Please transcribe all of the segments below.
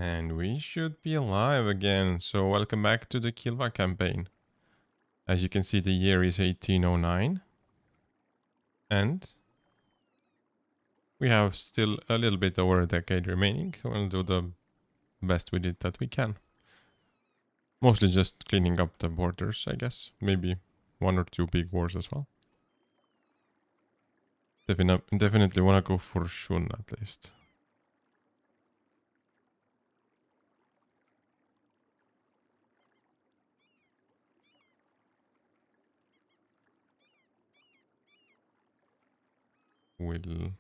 And we should be alive again. So welcome back to the Kilwa campaign. As you can see, the year is 1809. And we have still a little bit over a decade remaining. We'll do the best with it that we can. Mostly just cleaning up the borders, I guess. Maybe one or two big wars as well. Definitely want to go for Shun at least. We'll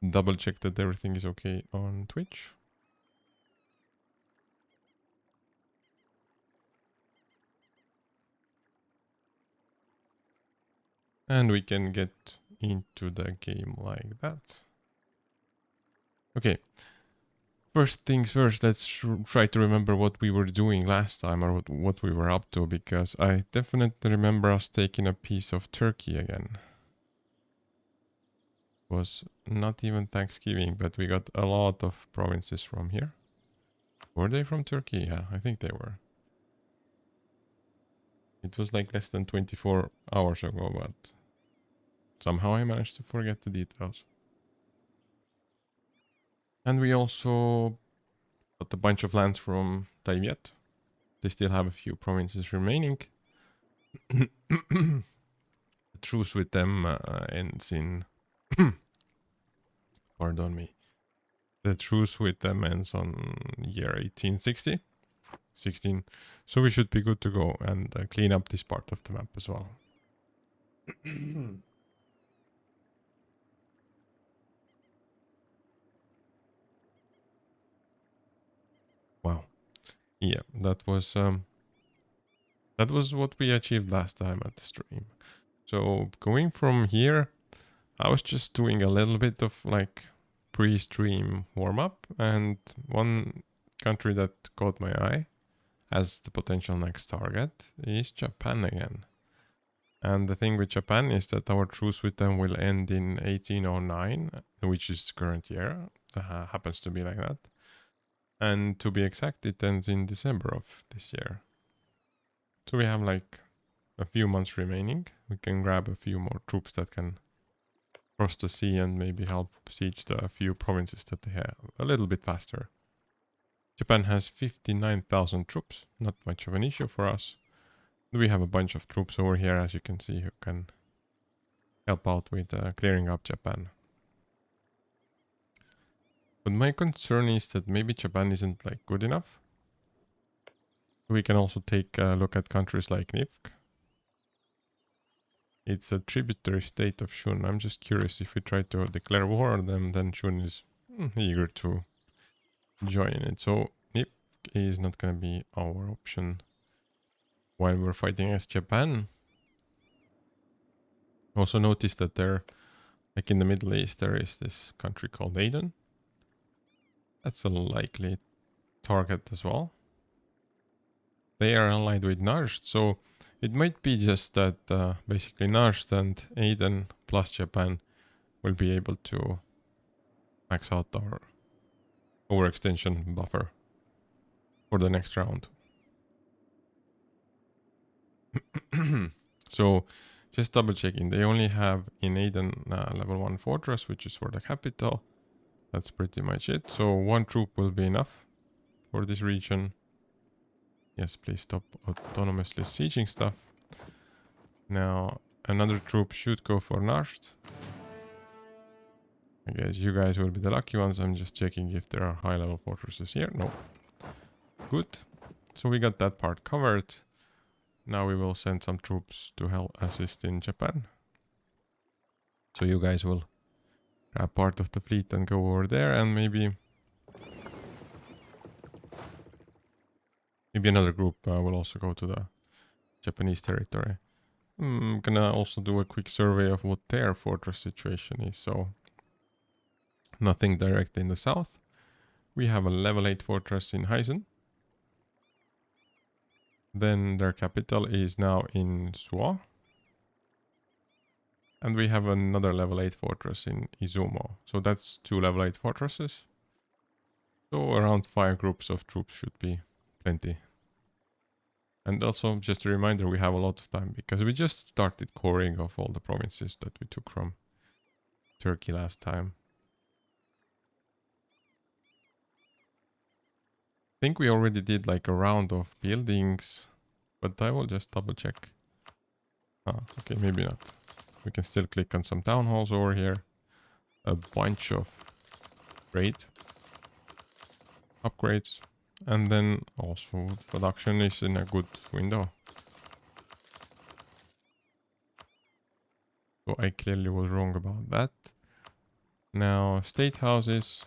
double check that everything is okay on Twitch. And we can get into the game like that. Okay. First things first, let's try to remember what we were doing last time or what we were up to, because I definitely remember us taking a piece of Turkey again. It was not even Thanksgiving, but we got a lot of provinces from here. Were they from Turkey? Yeah, I think they were. It was like less than 24 hours ago, but somehow I managed to forget the details. And we also got a bunch of lands from Taiviet. They still have a few provinces remaining. The truce with them ends in... Pardon me. The truce with them ends on year 1860. 16. So we should be good to go and clean up this part of the map as well. Wow. Yeah, that was what we achieved last time at the stream. So going from here, I was just doing a little bit of like pre-stream warm-up, and one country that caught my eye as the potential next target is Japan again. And the thing with Japan is that our truce with them will end in 1809, which is the current year. Happens to be like that. And to be exact, it ends in December of this year. So we have like a few months remaining. We can grab a few more troops that can cross the sea and maybe help siege the few provinces that they have a little bit faster. Japan has 59,000 troops, not much of an issue for us. We have a bunch of troops over here, as you can see, who can help out with clearing up Japan. But my concern is that maybe Japan isn't like good enough. We can also take a look at countries like Nifk. It's a tributary state of Shun. I'm just curious, if we try to declare war on them, then Shun is eager to join it. So Nifk is not going to be our option while we're fighting against Japan. Also notice that there, like in the Middle East, there is this country called Aden. That's a likely target as well. They are allied with Najd, so it might be just that basically Najd and Aden plus Japan will be able to max out our overextension buffer for the next round. So just double checking, they only have in Aden level 1 fortress, which is for the capital. That's pretty much it. So one troop will be enough for this region. Yes, please stop autonomously sieging stuff. Now another troop should go for Najd. I guess you guys will be the lucky ones. I'm just checking if there are high level fortresses here. No. Good. So we got that part covered. Now we will send some troops to help assist in Japan. So you guys will grab part of the fleet and go over there, and maybe another group will also go to the Japanese territory. I'm gonna also do a quick survey of what their fortress situation is. So nothing direct in the south. We have a level 8 fortress in Heisen. Then their capital is now in Suwa. And we have another level 8 fortress in Izumo. So that's 2 level 8 fortresses. So around 5 groups of troops should be plenty. And also, just a reminder, we have a lot of time because we just started coring of all the provinces that we took from Turkey last time. I think we already did like a round of buildings, but I will just double check. Ah, okay, maybe not. We can still click on some town halls over here. A bunch of trade upgrades. And then also production is in a good window. So I clearly was wrong about that. Now, state houses,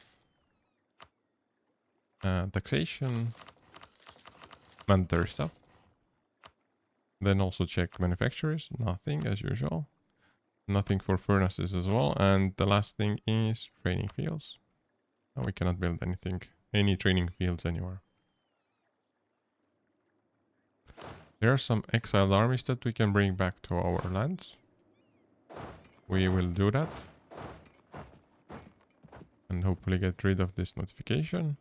taxation, mandatory stuff. Then also check manufacturers, nothing as usual. Nothing for furnaces as well. And the last thing is training fields. Now we cannot build anything, any training fields anywhere. There are some exiled armies that we can bring back to our lands. We will do that. And hopefully get rid of this notification.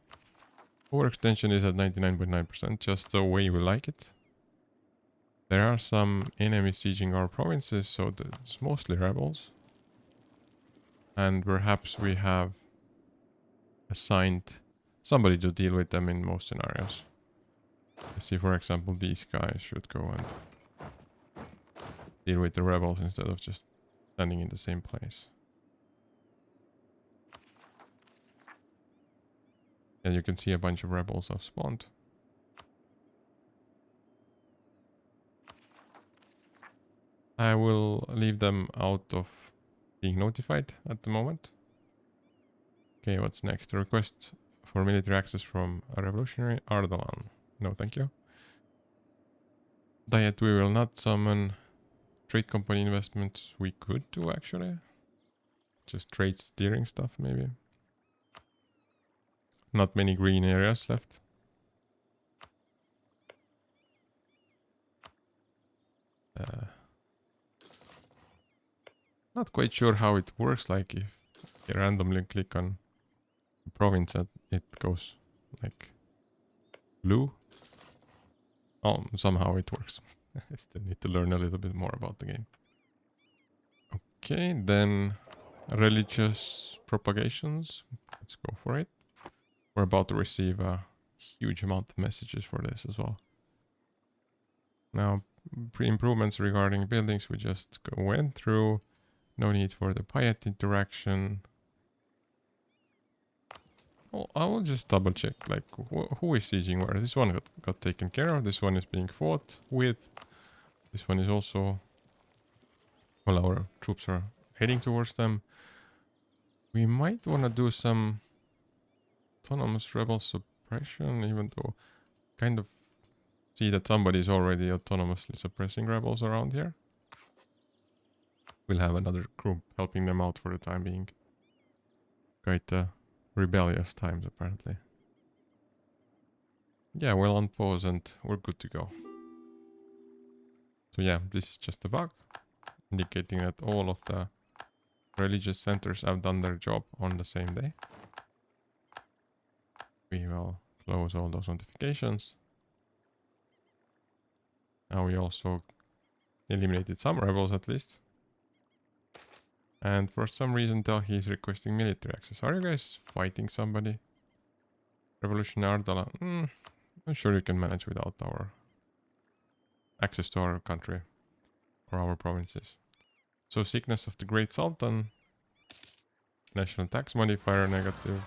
Overextension is at 99.9%, just the way we like it. There are some enemies sieging our provinces, so it's mostly rebels. And perhaps we have assigned somebody to deal with them in most scenarios. Let's see, for example, these guys should go and deal with the rebels instead of just standing in the same place. And you can see a bunch of rebels have spawned. I will leave them out of being notified at the moment. Okay, what's next? A request for military access from a revolutionary Ardalan. No, thank you. Diet, we will not summon. Trade company investments we could do actually. Just trade steering stuff maybe. Not many green areas left. Not quite sure how it works, like if you randomly click on a province and it goes like blue. Oh, somehow it works. I still need to learn a little bit more about the game. Okay, then religious propagations. Let's go for it. We're about to receive a huge amount of messages for this as well. Now, improvements regarding buildings we just went through. No need for the piety interaction. Well, I will just double check, like, who is sieging where. This one got taken care of. This one is being fought with. This one is also... Well, our troops are heading towards them. We might want to do some autonomous rebel suppression, even though kind of see that somebody is already autonomously suppressing rebels around here. We'll have another group helping them out for the time being. Quite rebellious times, apparently. Yeah, we'll unpause and we're good to go. So yeah, this is just a bug, indicating that all of the religious centers have done their job on the same day. We will close all those notifications. Now we also eliminated some rebels at least. And for some reason Delhi requesting military access. Are you guys fighting somebody? Revolutionary Ardala. I'm sure you can manage without our access to our country or our provinces. So sickness of the Great Sultan. National tax modifier negative.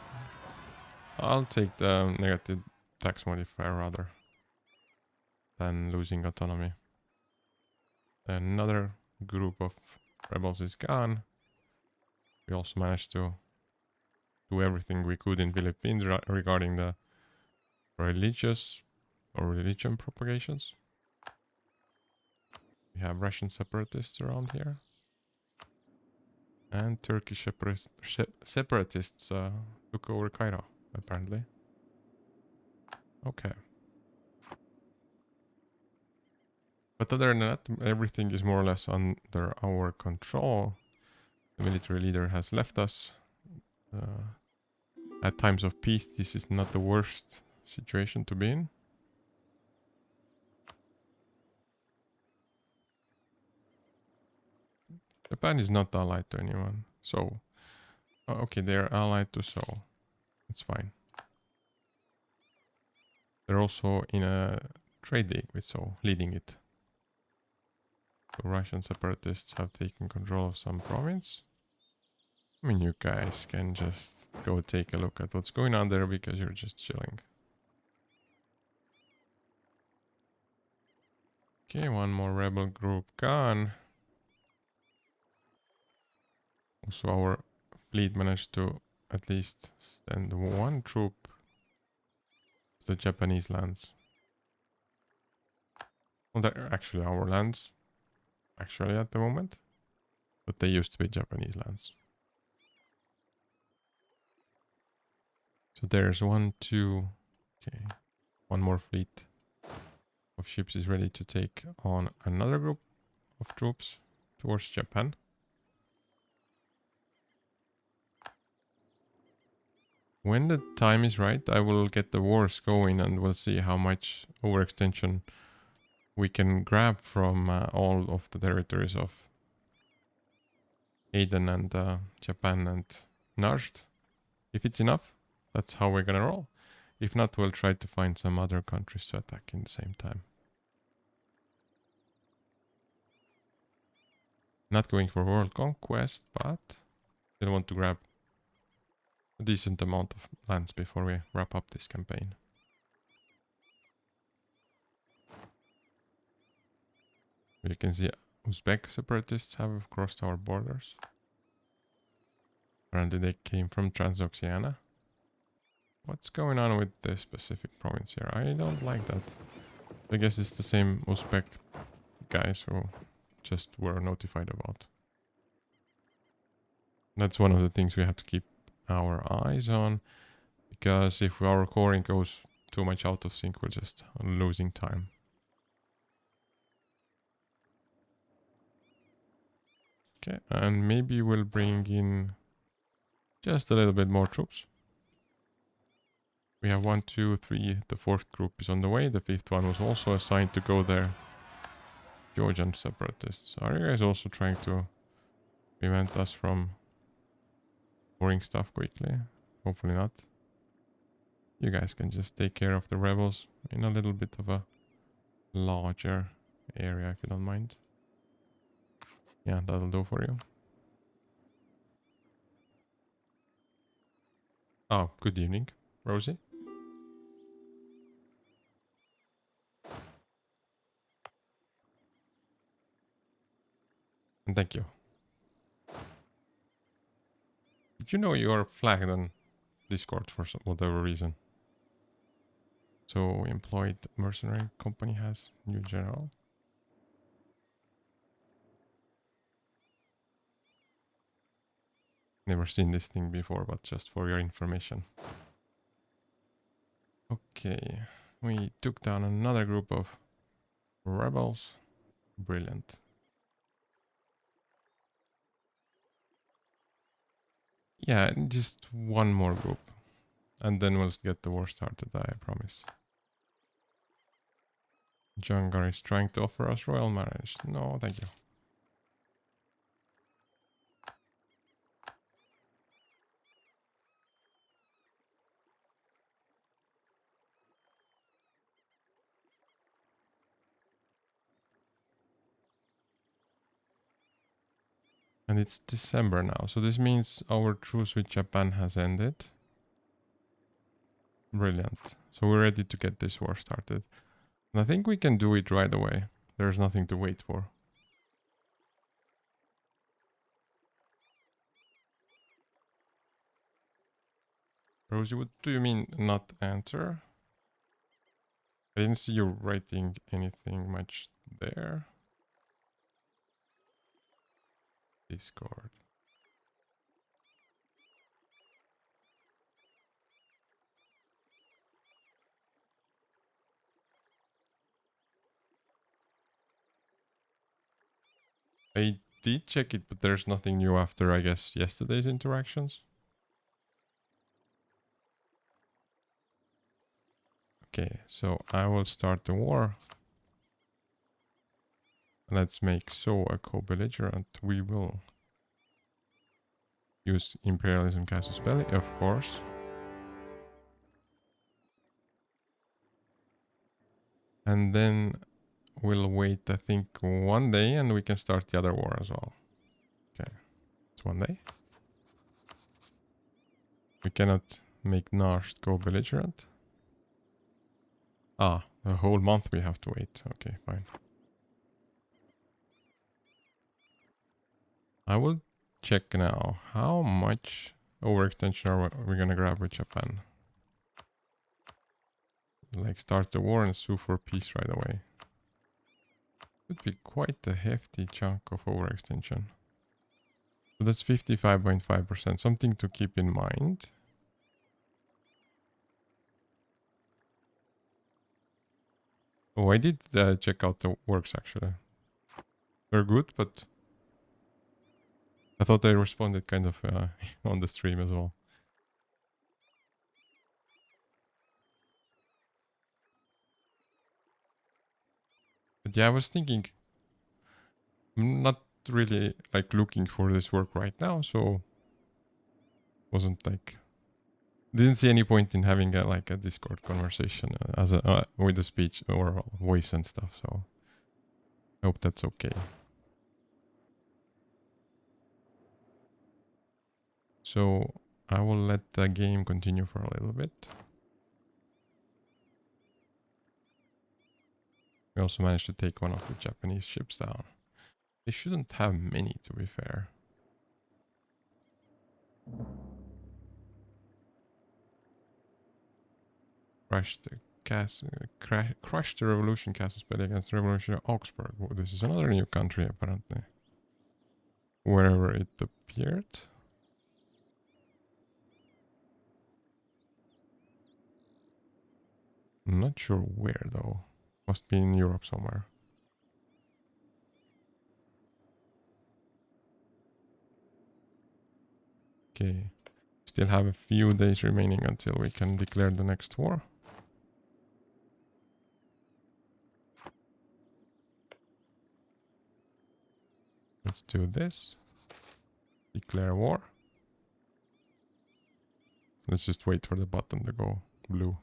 I'll take the negative tax modifier rather than losing autonomy. Another group of rebels is gone. We also managed to do everything we could in Philippines regarding the religious or religion propagations. We have Russian separatists around here. And Turkish separatists took over Cairo, apparently. Okay. But other than that, everything is more or less under our control. The military leader has left us. At times of peace, this is not the worst situation to be in. Japan is not allied to anyone. So, okay, they're allied to Seoul. It's fine. They're also in a trade league with Seoul, leading it. The Russian separatists have taken control of some province. I mean, you guys can just go take a look at what's going on there because you're just chilling. Okay, one more rebel group gone. Also, our fleet managed to at least send one troop to the Japanese lands. Well, they're actually our lands, actually at the moment, but they used to be Japanese lands. So there's 1, 2, okay, one more fleet of ships is ready to take on another group of troops towards Japan. When the time is right, I will get the wars going and we'll see how much overextension we can grab from all of the territories of Aden and Japan and Najd. If it's enough, that's how we're gonna roll. If not, we'll try to find some other countries to attack in the same time. Not going for world conquest, but still want to grab a decent amount of lands before we wrap up this campaign. You can see Uzbek separatists have crossed our borders. Apparently they came from Transoxiana. What's going on with this specific province here? I don't like that. I guess it's the same Uzbek guys who just were notified about. That's one of the things we have to keep our eyes on, because if our coring goes too much out of sync, we're just losing time. Okay, and maybe we'll bring in just a little bit more troops. We have 1, 2, 3. The 4th group is on the way. The 5th one was also assigned to go there. Georgian separatists. Are you guys also trying to prevent us from pouring stuff quickly? Hopefully not. You guys can just take care of the rebels in a little bit of a larger area, if you don't mind. Yeah, that'll do for you. Oh, good evening, Rosie. And thank you. Did you know you are flagged on Discord for whatever reason? So, employed mercenary company has new general. Never seen this thing before, but just for your information. Okay, we took down another group of rebels. Brilliant. Yeah, just one more group. And then we'll get the war started, I promise. Jungar is trying to offer us royal marriage. No, thank you. And it's December now, so this means our truce with Japan has ended. Brilliant. So we're ready to get this war started. And I think we can do it right away. There's nothing to wait for. Rosie, what do you mean not answer? I didn't see you writing anything much there. Discord. I did check it, but there's nothing new after, I guess, yesterday's interactions. Okay, so I will start the war. Let's make So a co-belligerent. We will use imperialism casus belli, of course. And then we'll wait, I think, 1 day and we can start the other war as well. Okay, it's 1 day. We cannot make Narsht go belligerent. Ah, a whole month we have to wait. Okay, fine. I will check now. How much overextension are we gonna grab with Japan? Like start the war and sue for peace right away. Would be quite a hefty chunk of overextension. So that's 55.5%. Something to keep in mind. Oh, I did check out the works actually. They're good, but I thought I responded kind of on the stream as well. But yeah, I was thinking, I'm not really like looking for this work right now, so wasn't like, didn't see any point in having like a Discord conversation as a with a speech or voice and stuff. So I hope that's okay. So I will let the game continue for a little bit. We also managed to take one of the Japanese ships down. They shouldn't have many, to be fair. Crushed the revolution casus belli against the revolution of Augsburg. Oh, this is another new country, apparently. Wherever it appeared. I'm not sure where, though. Must be in Europe somewhere. Okay. Still have a few days remaining until we can declare the next war. Let's do this. Declare war. Let's just wait for the button to go blue.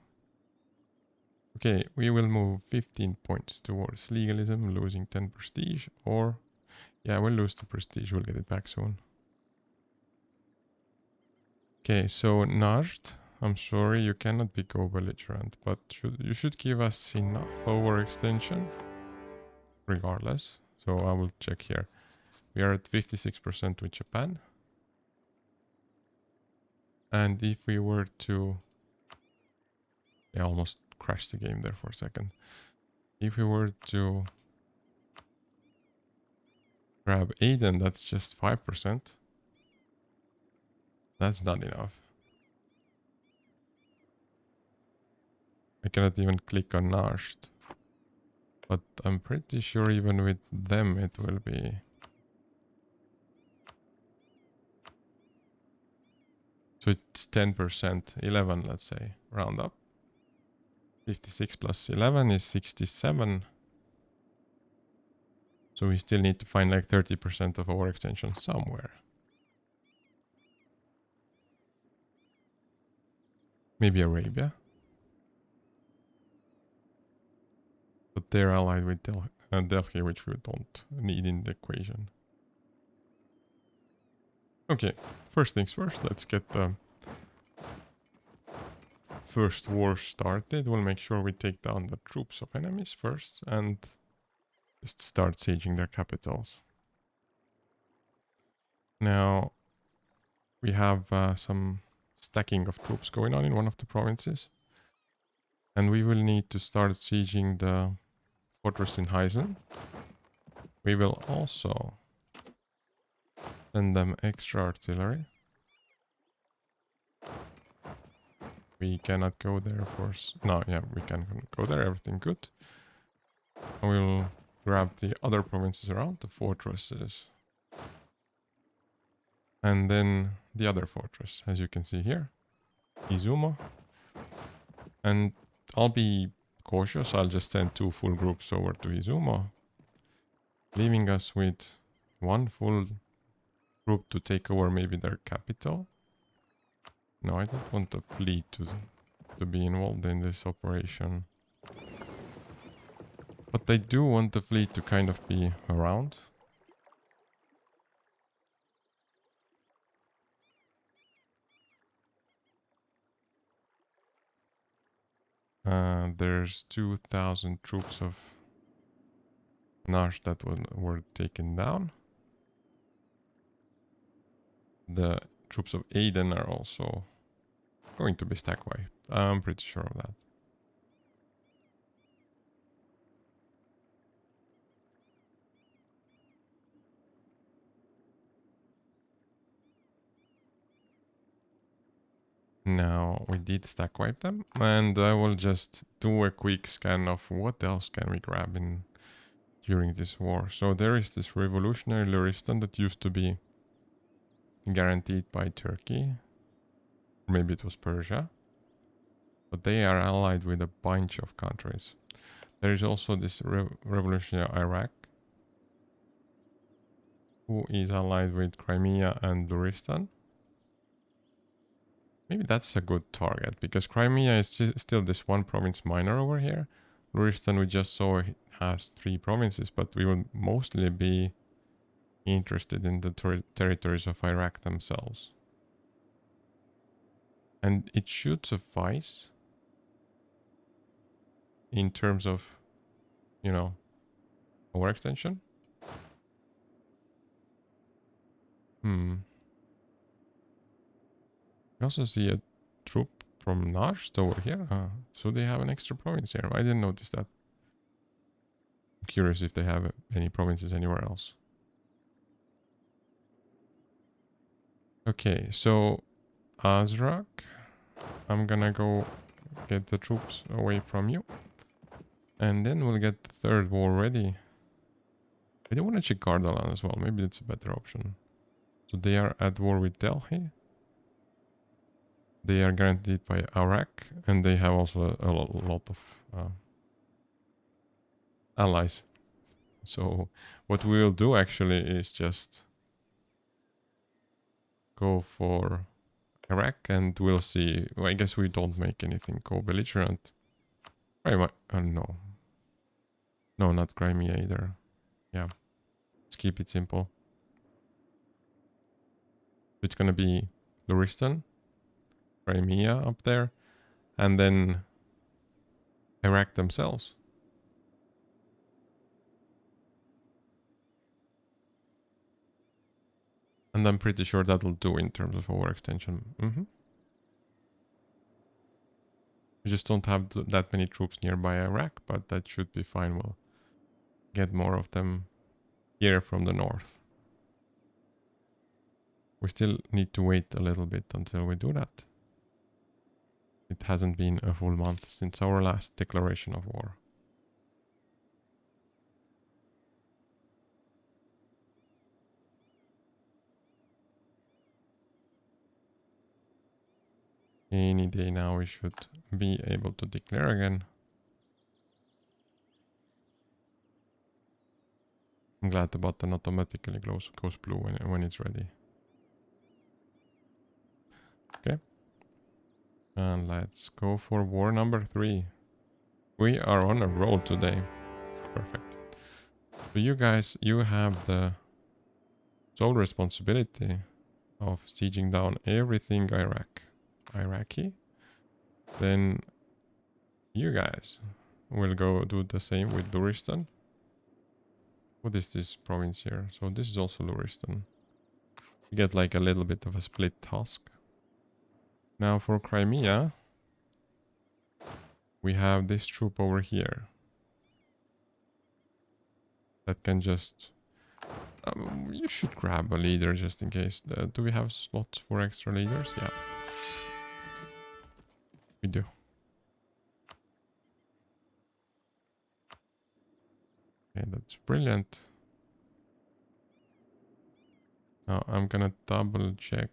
Okay, we will move 15 points towards legalism, losing 10 prestige, or... yeah, we'll lose the prestige, we'll get it back soon. Okay, so Najd, I'm sorry, you cannot be co-belligerent, but you should give us enough overextension, regardless. So I will check here. We are at 56% with Japan. And if we were to... I almost crashed the game there for a second. If we were to grab Aden, that's just 5%. That's not enough. I cannot even click on Narsht. But I'm pretty sure even with them it will be... so it's 10%, 11 let's say, round up. 56 plus 11 is 67. So we still need to find like 30% of overextension somewhere. Maybe Arabia. But they're allied with Delhi, which we don't need in the equation. Okay, first things first, let's get the first war started. We'll make sure we take down the troops of enemies first and just start sieging their capitals. Now, we have some stacking of troops going on in one of the provinces. And we will need to start sieging the fortress in Heisen. We will also send them extra artillery. We cannot go there, of course. No, yeah, we can go there. Everything good. And we'll grab the other provinces around the fortresses. And then the other fortress, as you can see here, Izumo. And I'll be cautious. I'll just send 2 full groups over to Izumo, leaving us with 1 full group to take over maybe their capital. No, I don't want the fleet to be involved in this operation. But I do want the fleet to kind of be around. There's 2,000 troops of Nash that were taken down. The troops of Aden are also going to be stack wiped. I'm pretty sure of that. Now we did stack wipe them, and I will just do a quick scan of what else can we grab in during this war. So there is this revolutionary Luristan that used to be guaranteed by Turkey. Maybe it was Persia. But they are allied with a bunch of countries. There is also this revolutionary Iraq, who is allied with Crimea and Luristan. Maybe that's a good target, because Crimea is still this 1 province minor over here. Luristan, we just saw, has 3 provinces, but we will mostly be interested in the territories of Iraq themselves. And it should suffice in terms of, you know, overextension. I also see a troop from Nasht over here. So they have an extra province here. I didn't notice that. I'm curious if they have any provinces anywhere else. Okay, so Azrak, I'm gonna go get the troops away from you. And then we'll get the 3rd war ready. I do want to check Gardaland as well. Maybe that's a better option. So they are at war with Delhi. They are guaranteed by Iraq. And they have also a lot of allies. So what we'll do actually is just go for Iraq and we'll see. Well, I guess we don't make anything co-belligerent. No. No, not Crimea either. Yeah. Let's keep it simple. It's gonna be Luristan, Crimea up there, and then Iraq themselves. And I'm pretty sure that'll do in terms of overextension. We just don't have that many troops nearby Iraq, but that should be fine. We'll get more of them here from the north. We still need to wait a little bit until we do that. It hasn't been a full month since our last declaration of war. Any day now we should be able to declare again. I'm glad the button automatically goes blue when it's ready. Okay. And let's go for war number 3. We are on a roll today. Perfect. So you guys, you have the sole responsibility of sieging down everything Iraqi. Then you guys will go do the same with Luristan. What is this province here? So this is also Luristan. You get like a little bit of a split task. Now for Crimea, we have this troop over here that can just... you should grab a leader just in case. Do we have slots for extra leaders? Yeah. We do. Okay, that's brilliant. Now I'm gonna double check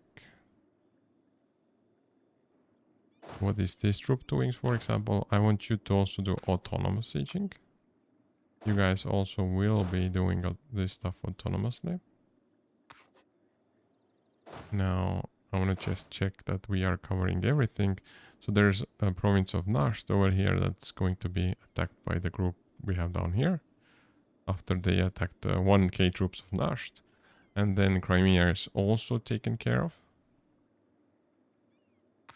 what is this troop doing. For example, I want you to also do autonomous sieging. You guys also will be doing this stuff autonomously. Now I want to just check that we are covering everything. So there's a province of Nasht over here that's going to be attacked by the group we have down here after they attacked 1k troops of Nasht. And then Crimea is also taken care of.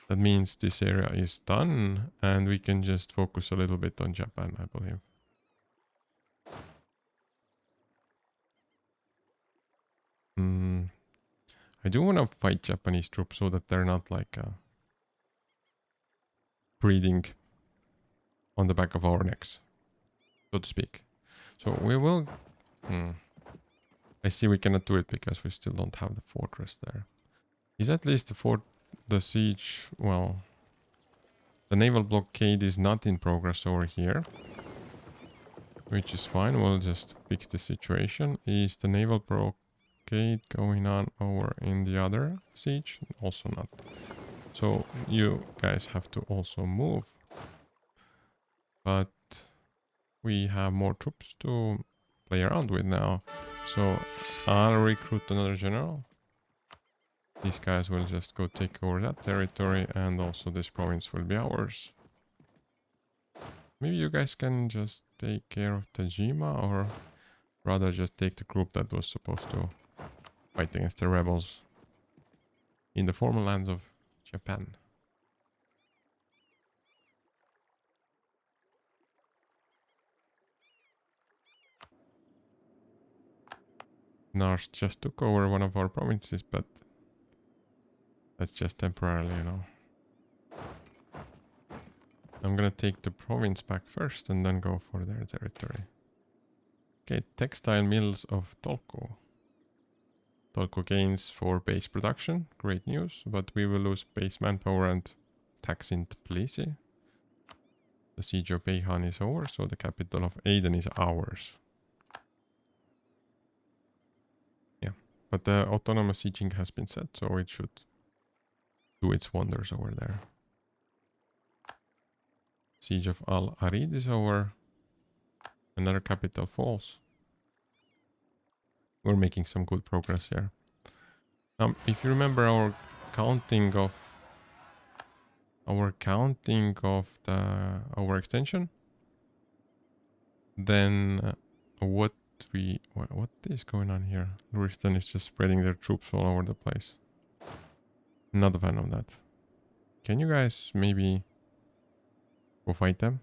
That means this area is done and we can just focus a little bit on Japan, I believe. I do want to fight Japanese troops so that they're not like breathing on the back of our necks, so to speak. So we will... I see we cannot do it because we still don't have the fortress there. Is at least the siege... Well, the naval blockade is not in progress over here, which is fine. We'll just fix the situation. Is the naval blockade going on over in the other siege? Also not. So you guys have to also move. But we have more troops to play around with now. So I'll recruit another general. These guys will just go take over that territory, and also this province will be ours. Maybe you guys can just take care of Tajima, or rather just take the group that was supposed to fight against the rebels in the former lands of Japan. Nars just took over one of our provinces, but that's just temporarily, you know. I'm gonna take the province back first and then go for their territory. Okay, textile mills of Tolko. Tolko gains for base production, great news, but we will lose base manpower and tax in Tbilisi. The siege of Beihan is over, so the capital of Aden is ours. Yeah, but the autonomous sieging has been set, so it should do its wonders over there. Siege of Al-Arid is over. Another capital falls. We're making some good progress here. If you remember our counting of the overextension, then what is going on here? Luristan is just spreading their troops all over the place. Not a fan of that. Can you guys maybe go fight them?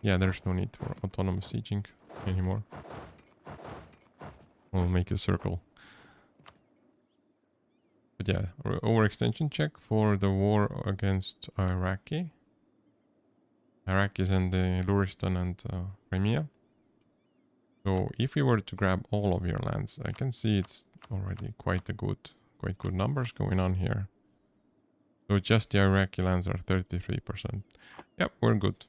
Yeah, there's no need for autonomous sieging anymore. We'll make a circle. But yeah, overextension check for the war against Iraqi. Iraqis and the Luristan and Crimea. So if we were to grab all of your lands, I can see it's already quite good numbers going on here. So just the Iraqi lands are 33%. Yep, we're good.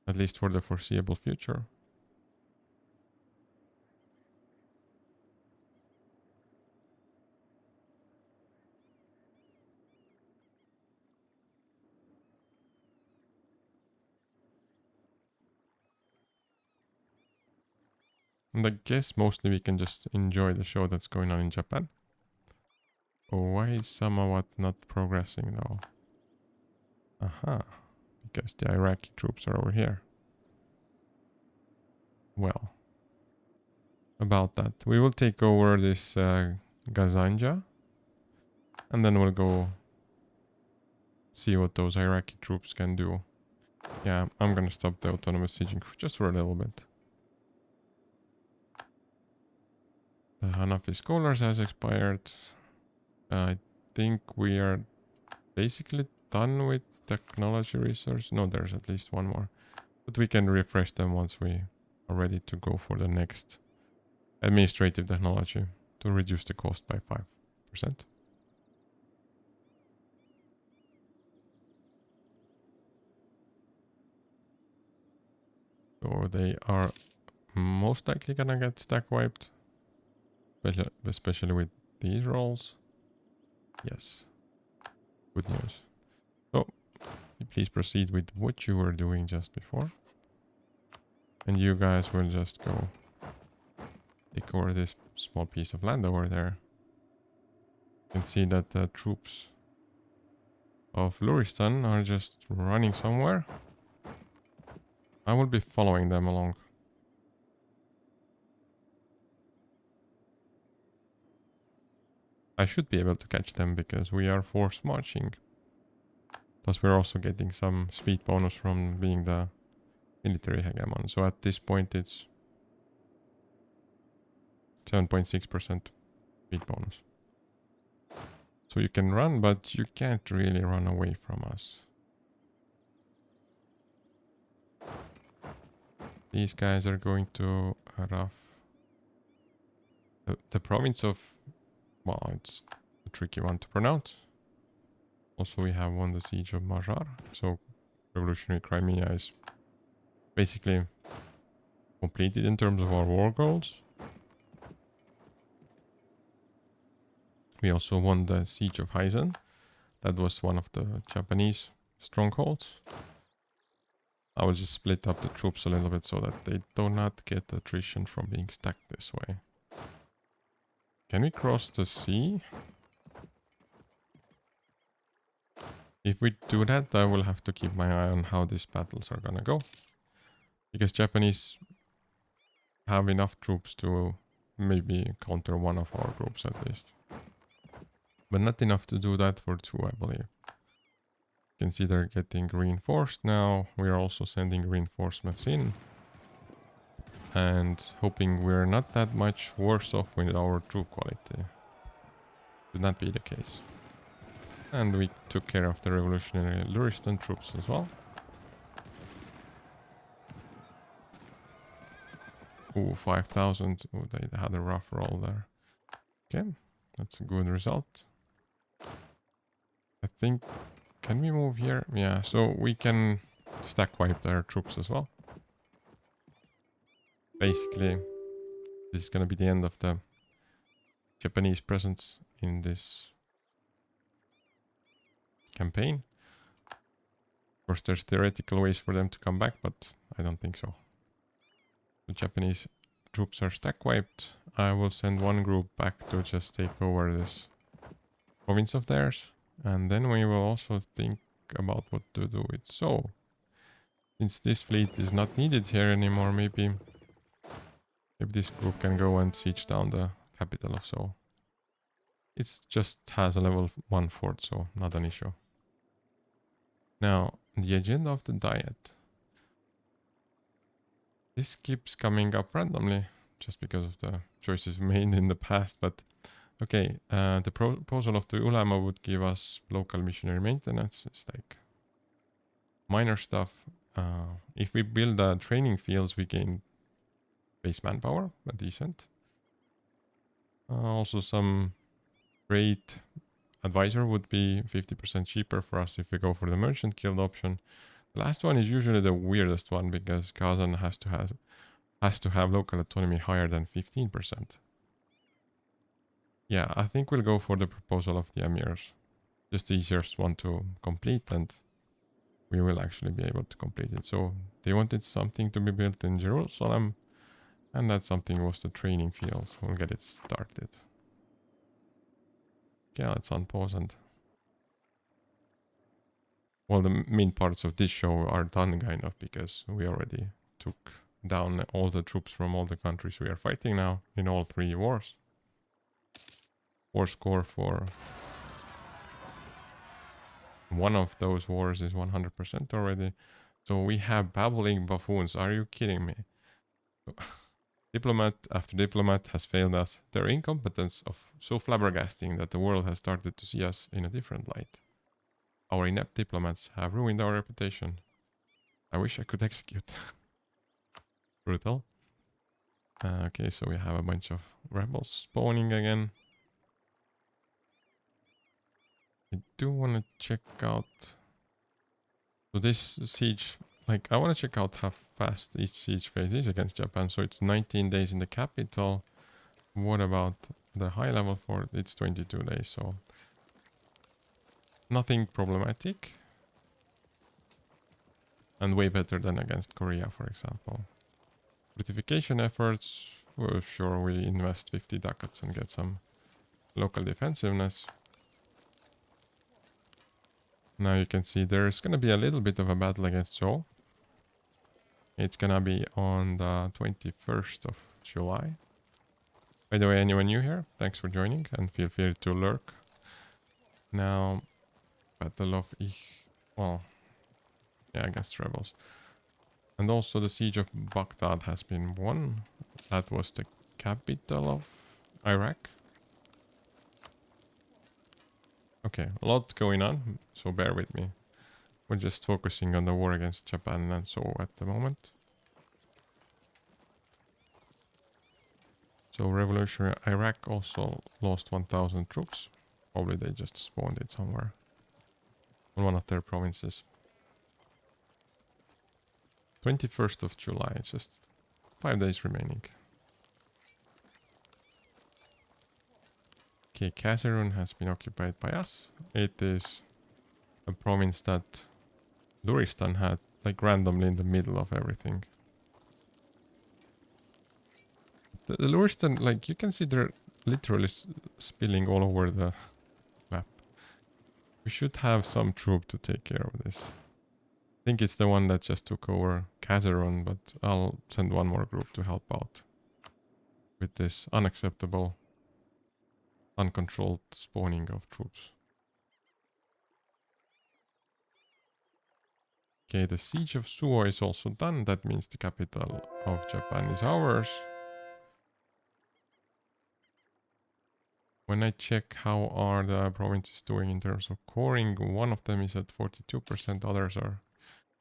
At least for the foreseeable future. And I guess mostly we can just enjoy the show that's going on in Japan. Oh, why is Samawat not progressing now? Aha. Because the Iraqi troops are over here. Well. About that. We will take over this Gazanja. And then we'll go see what those Iraqi troops can do. Yeah, I'm gonna stop the autonomous sieging just for a little bit. The Hanafi Scholars has expired. I think we are basically done with technology resource. No, there's at least one more. But we can refresh them once we are ready to go for the next administrative technology to reduce the cost by 5%. So they are most likely gonna get stack wiped. Especially with these rolls. Yes. Good news. So, please proceed with what you were doing just before. And you guys will just go take over this small piece of land over there. You can see that the troops of Luristan are just running somewhere. I will be following them along. I should be able to catch them because we are force marching. Plus we're also getting some speed bonus from being the military hegemon. So at this point it's 7.6% speed bonus. So you can run, but you can't really run away from us. These guys are going to rough. The province of... Well, it's a tricky one to pronounce. Also, we have won the siege of Majar. So, revolutionary Crimea is basically completed in terms of our war goals. We also won the siege of Heisen. That was one of the Japanese strongholds. I will just split up the troops a little bit so that they do not get attrition from being stacked this way. Can we cross the sea? If we do that, I will have to keep my eye on how these battles are gonna go. Because Japanese have enough troops to maybe counter one of our groups at least. But not enough to do that for two, I believe. You can see they're getting reinforced now. We are also sending reinforcements in. And hoping we're not that much worse off with our troop quality. Should not be the case. And we took care of the revolutionary Luristan troops as well. Ooh, 5,000. Oh, they had a rough roll there. Okay, that's a good result. I think... Can we move here? Yeah, so we can stack wipe their troops as well. Basically, this is gonna be the end of the Japanese presence in this campaign. Of course, there's theoretical ways for them to come back, but I don't think so. The Japanese troops are stack wiped. I will send one group back to just take over this province of theirs. And then we will also think about what to do with Seoul. Since this fleet is not needed here anymore, maybe this group can go and siege down the capital of Seoul. It just has a level 1 fort, so not an issue. Now, the agenda of the diet. This keeps coming up randomly, just because of the choices made in the past, but okay, the proposal of the Ulema would give us local missionary maintenance. It's like minor stuff. If we build training fields, we gain base manpower, a decent. Also some rate advisor would be 50% cheaper for us if we go for the merchant guild option. The last one is usually the weirdest one because Kazan has to have local autonomy higher than 15%. Yeah, I think we'll go for the proposal of the emirs. Just the easiest one to complete, and we will actually be able to complete it. So they wanted something to be built in Jerusalem, and that something was the training fields. We'll get it started. Okay, let's unpause and... Well, the main parts of this show are done kind of because we already took down all the troops from all the countries we are fighting now in all 3 wars. War score for one of those wars is 100% already. So we have babbling buffoons. Are you kidding me? Diplomat after diplomat has failed us. Their incompetence of so flabbergasting that the world has started to see us in a different light. Our inept diplomats have ruined our reputation. I wish I could execute. Brutal. Okay, so we have a bunch of rebels spawning again. I do want to check out... So this siege like, I want to check out how fast each siege phase is against Japan. So it's 19 days in the capital. What about the high level fort? It's 22 days, so nothing problematic. And way better than against Korea, for example. Fortification efforts, well, sure, we invest 50 ducats and get some local defensiveness. Now you can see there's gonna be a little bit of a battle against Seoul. It's gonna be on the 21st of July. By the way, anyone new here, thanks for joining and feel free to lurk. Now, Battle of well, yeah, against rebels. And also the siege of Baghdad has been won. That was the capital of Iraq. Okay, a lot going on, so bear with me. We're just focusing on the war against Japan and so at the moment. So revolutionary Iraq also lost 1,000 troops. Probably they just spawned it somewhere on one of their provinces. 21st of July, it's just 5 days remaining. Okay, Kazarun has been occupied by us. It is a province that Luristan had, like, randomly in the middle of everything. The Luristan, like, you can see they're literally spilling all over the map. We should have some troop to take care of this. I think it's the one that just took over Kazarun, but I'll send one more group to help out with this unacceptable, uncontrolled spawning of troops. Okay, the siege of Suo is also done. That means the capital of Japan is ours. When I check how are the provinces doing in terms of coring, one of them is at 42%, others are...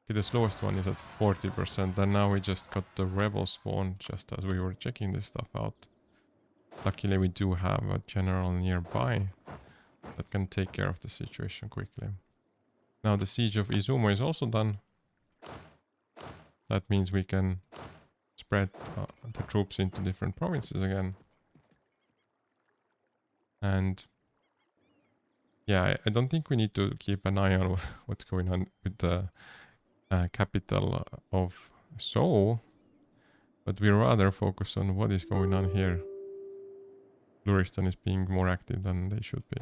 Okay, the slowest one is at 40%, and now we just got the rebel spawn just as we were checking this stuff out. Luckily we do have a general nearby that can take care of the situation quickly. Now the siege of Izumo is also done. That means we can spread the troops into different provinces again. And yeah, I don't think we need to keep an eye on what's going on with the capital of Seoul, but we rather focus on what is going on here. Luristan is being more active than they should be.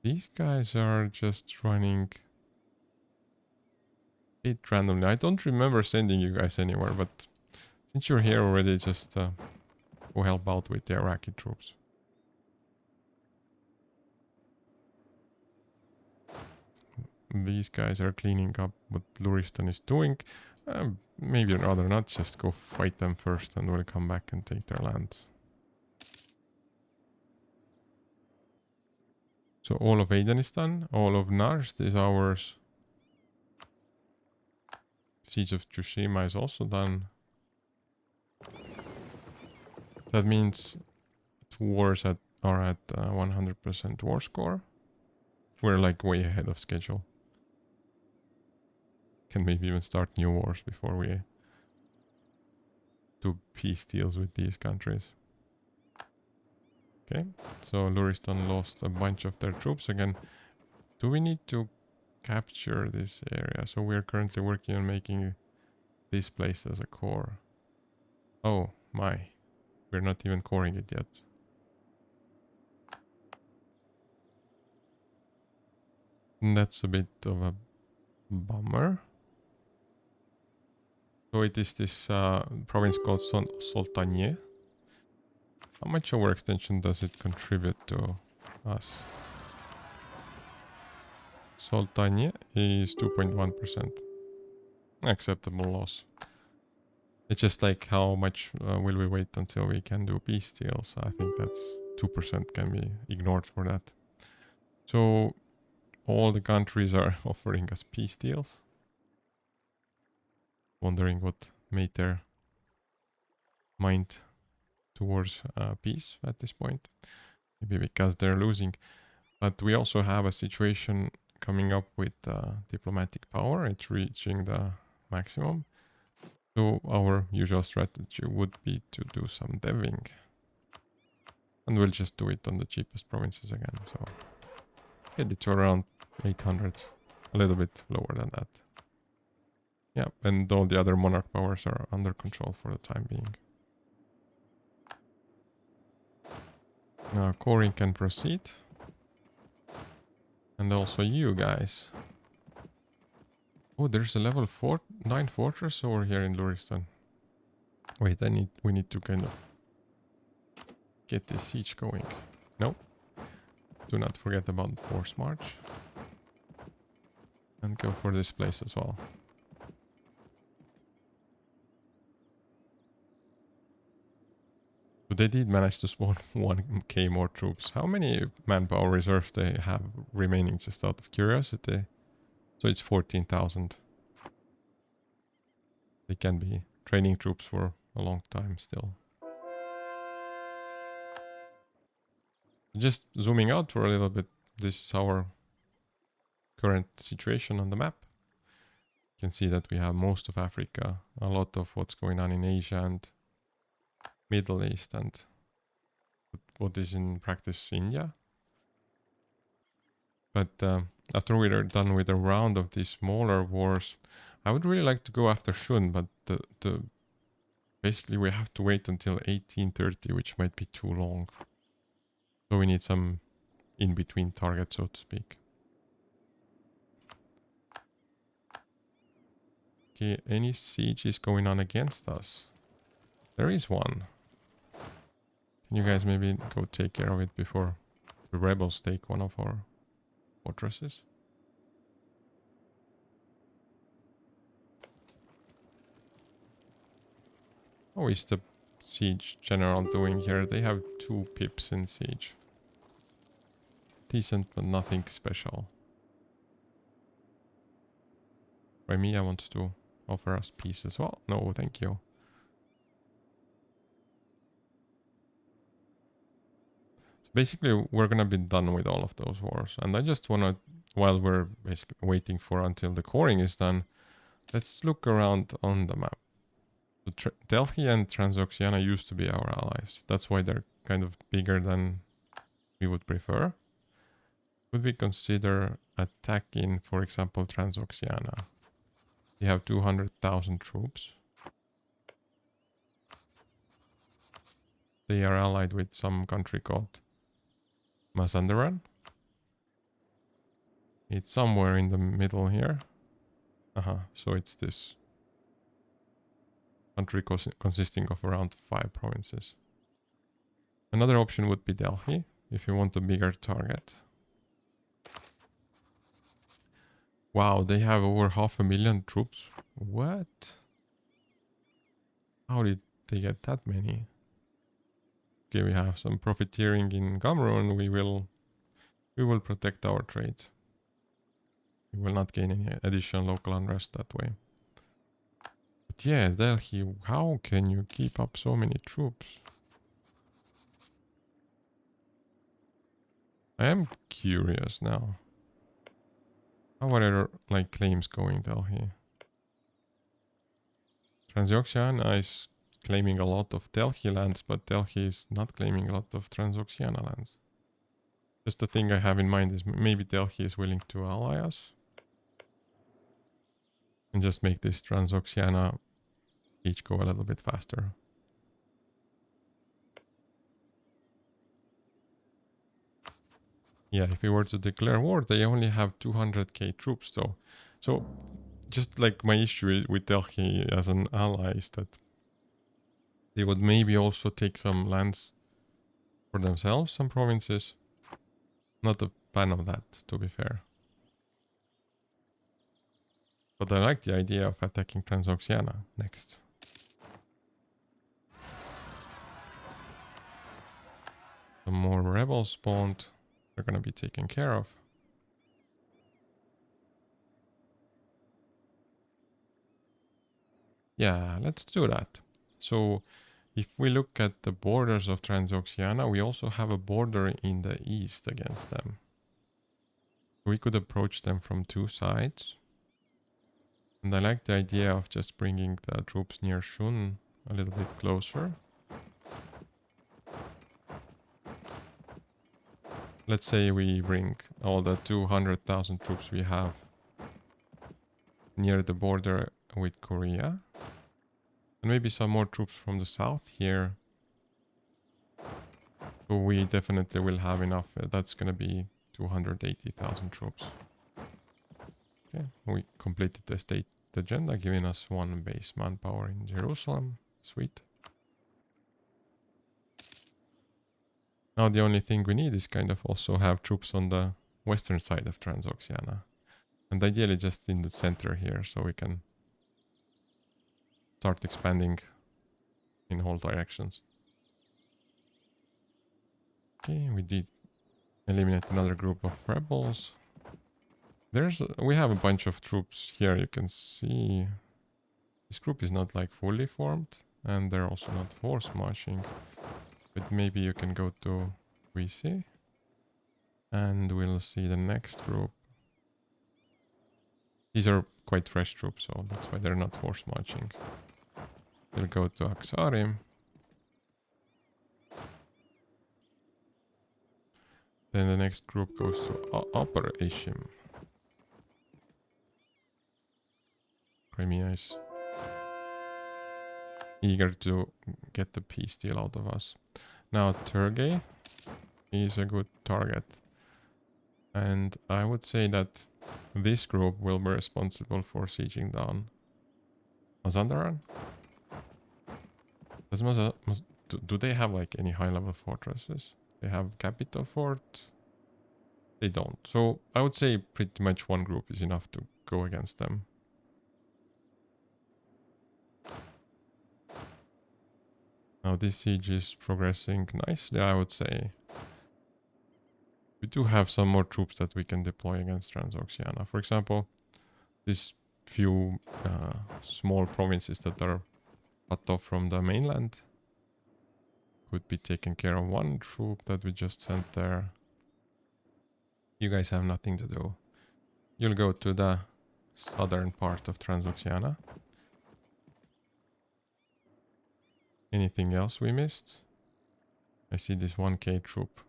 These guys are just running it randomly. I don't remember sending you guys anywhere, but since you're here already, just go help out with the Iraqi troops. These guys are cleaning up what Luristan is doing. Maybe rather not, just go fight them first and we'll come back and take their lands. So all of Aden is done, all of Narst is ours. Siege of Tsushima is also done. That means two wars are at 100% war score. We're like way ahead of schedule. Can maybe even start new wars before we do peace deals with these countries. Okay, so Luristan lost a bunch of their troops again. Do we need to capture this area? So we're currently working on making this place as a core. Oh my, we're not even coring it yet. And that's a bit of a bummer. So it is this province called Soltanie. How much overextension does it contribute to us? Soltanie is 2.1%. Acceptable loss. It's just like how much will we wait until we can do peace deals. I think that's 2% can be ignored for that. So all the countries are offering us peace deals. Wondering what made their mind towards peace at this point. Maybe because they're losing. But we also have a situation coming up with diplomatic power. It's reaching the maximum. So our usual strategy would be to do some deving. And we'll just do it on the cheapest provinces again. So get it to around 800. A little bit lower than that. Yeah, and all the other monarch powers are under control for the time being. Now Corin can proceed. And also you guys. Oh, there's a level 9 fortress over here in Luristan. Wait, we need to kind of get this siege going. No. Do not forget about force march. And go for this place as well. So they did manage to spawn 1k more troops. How many manpower reserves they have remaining, just out of curiosity? So it's 14,000. They can be training troops for a long time still. Just zooming out for a little bit, this is our current situation on the map. You can see that we have most of Africa, a lot of what's going on in Asia and Middle East, and what is in practice India. But after we're done with a round of these smaller wars, I would really like to go after Shun, but basically we have to wait until 1830, which might be too long. So we need some in-between target, so to speak. Okay, any siege is going on against us? There is one. Can you guys maybe go take care of it before the rebels take one of our fortresses? How is the siege general doing here? They have 2 pips in siege. Decent, but nothing special. Crimea wants to offer us peace as well. No, thank you. So basically, we're gonna be done with all of those wars. And I just wanna, while we're basically waiting for until the coring is done, let's look around on the map. So Delhi and Transoxiana used to be our allies. That's why they're kind of bigger than we would prefer. Would we consider attacking, for example, Transoxiana? They have 200,000 troops. They are allied with some country called Mazandaran. It's somewhere in the middle here. So it's this country consisting of around 5 provinces. Another option would be Delhi, if you want a bigger target. Wow, they have over 500,000 troops. What? How did they get that many? Okay, we have some profiteering in Cameroon. We will protect our trade. We will not gain any additional local unrest that way. But yeah, Delhi, how can you keep up so many troops? I am curious now. How are your claims going, Delhi? Transoxiana is claiming a lot of Delhi lands, but Delhi is not claiming a lot of Transoxiana lands. Just the thing I have in mind is maybe Delhi is willing to ally us. And just make this Transoxiana each go a little bit faster. Yeah, if we were to declare war, they only have 200k troops though. So just like my issue with Delhi as an ally is that they would maybe also take some lands for themselves, some provinces. Not a fan of that, to be fair. But I like the idea of attacking Transoxiana next. Some more rebels spawned. They're gonna be taken care of. Yeah, let's do that. So if we look at the borders of Transoxiana, we also have a border in the east against them. We could approach them from two sides. And I like the idea of just bringing the troops near Shun a little bit closer. Let's say we bring all the 200,000 troops we have near the border with Korea. And maybe some more troops from the south here. So we definitely will have enough. That's going to be 280,000 troops. Okay, we completed the state agenda, giving us one base manpower in Jerusalem. Sweet. Now the only thing we need is kind of also have troops on the western side of Transoxiana. And ideally just in the center here, so we can start expanding in all directions. Okay, we did eliminate another group of rebels. We have a bunch of troops here, you can see. This group is not like fully formed, and they're also not force marching. But maybe you can go to VC, and we'll see the next group. These are quite fresh troops, so that's why they're not force marching. They'll go to Aksarim. Then the next group goes to Upper Ishim. Crimea is eager to get the peace deal out of us. Now Turgay is a good target. And I would say that this group will be responsible for sieging down Mazandaran. Do they have like any high level fortresses? They have capital fort. They don't. So I would say pretty much one group is enough to go against them. Now this siege is progressing nicely, I would say. We do have some more troops that we can deploy against Transoxiana. For example, these few small provinces that are cut off from the mainland could be taken care of. One troop that we just sent there. You guys have nothing to do. You'll go to the southern part of Transoxiana. Anything else we missed? I see this 1k troop.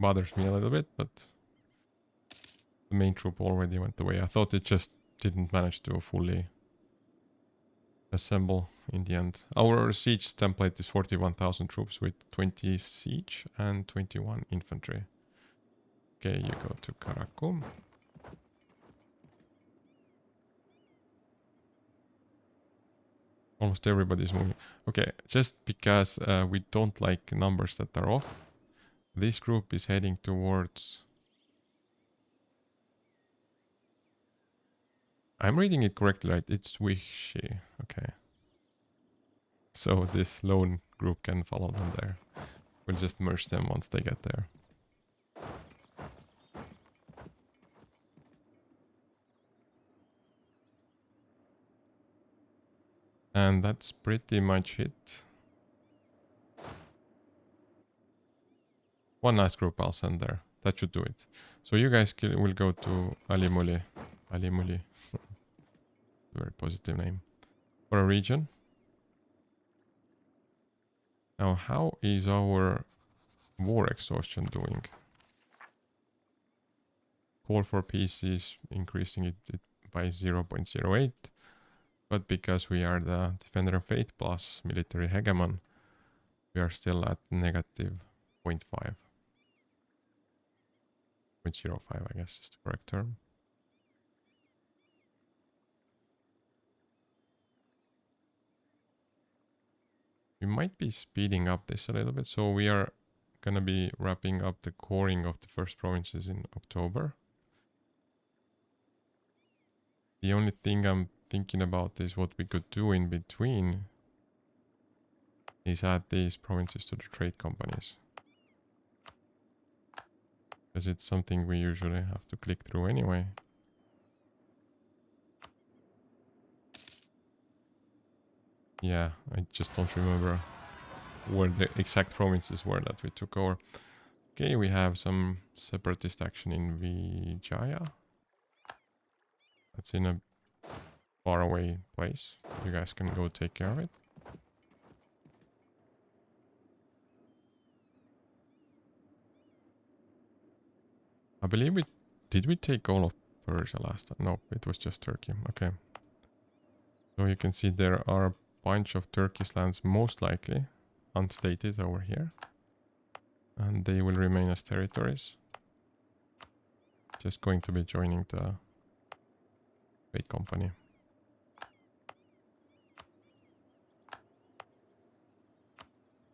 Bothers me a little bit, but the main troop already went away. I thought it just didn't manage to fully assemble in the end. Our siege template is 41,000 troops with 20 siege and 21 infantry. Okay, you go to Karakum. Almost everybody's moving. Okay, just because we don't like numbers that are off, this group is heading towards... I'm reading it correctly, right? It's Wishi. Okay. So this lone group can follow them there. We'll just merge them once they get there. And that's pretty much it. One last group I'll send there. That should do it. So you guys will go to Alimuli. Alimuli. Very positive name. For a region. Now, how is our war exhaustion doing? Call for peace is increasing it by 0.08. But because we are the Defender of Faith plus military hegemon, we are still at negative 0.5. 0.05, I guess is the correct term. We might be speeding up this a little bit, so we are gonna be wrapping up the coring of the first provinces in October. The only thing I'm thinking about is what we could do in between is add these provinces to the trade companies. Because it's something we usually have to click through anyway. Yeah, I just don't remember where the exact provinces were that we took over. Okay, we have some separatist action in Vijaya. That's in a faraway place. You guys can go take care of it. I believe we... Did we take all of Persia last time? No, it was just Turkey. Okay. So you can see there are a bunch of Turkish lands, most likely unstated over here. And they will remain as territories. Just going to be joining the trade company.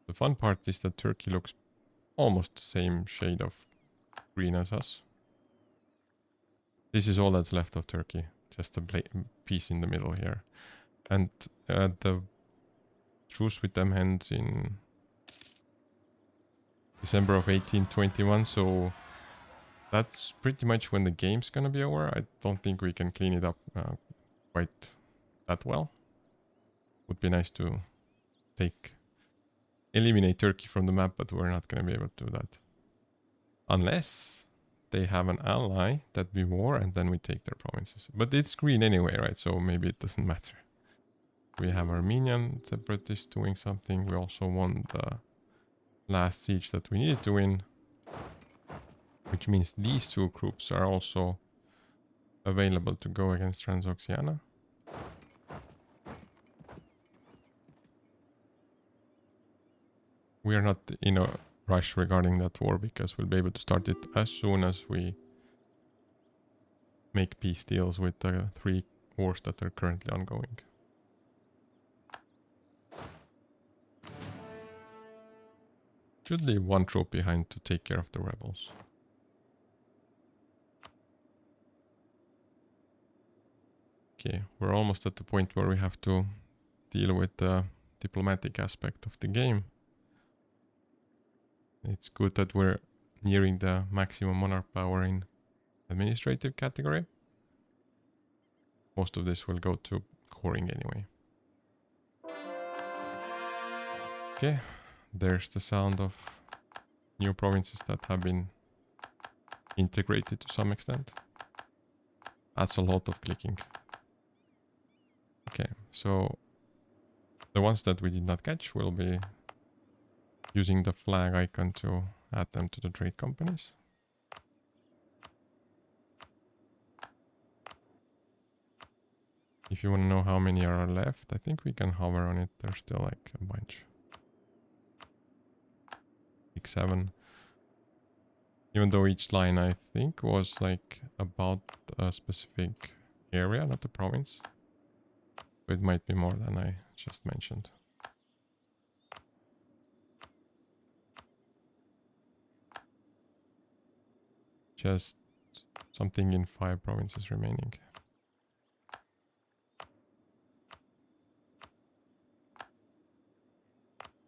The fun part is that Turkey looks almost the same shade of green as us. This is all that's left of Turkey. Just a piece in the middle here. And the truce with them ends in December of 1821, so that's pretty much when the game's gonna be over. I don't think we can clean it up quite that well. Would be nice to eliminate Turkey from the map, but we're not gonna be able to do that. Unless they have an ally that we war and then we take their provinces. But it's green anyway, right? So maybe it doesn't matter. We have Armenian separatists doing something. We also won the last siege that we needed to win. Which means these two groups are also available to go against Transoxiana. We are not in a rush regarding that war because we'll be able to start it as soon as we make peace deals with the 3 wars that are currently ongoing. Should leave 1 troop behind to take care of the rebels. Okay, we're almost at the point where we have to deal with the diplomatic aspect of the game. It's good that we're nearing the maximum monarch power in administrative category. Most of this will go to coring anyway. Okay, there's the sound of new provinces that have been integrated to some extent. That's a lot of clicking. Okay, so the ones that we did not catch will be using the flag icon to add them to the trade companies. If you want to know how many are left, I think we can hover on it. There's still like a bunch. 6, 7. Even though each line I think was like about a specific area, not a province. So it might be more than I just mentioned. Just something in 5 provinces remaining.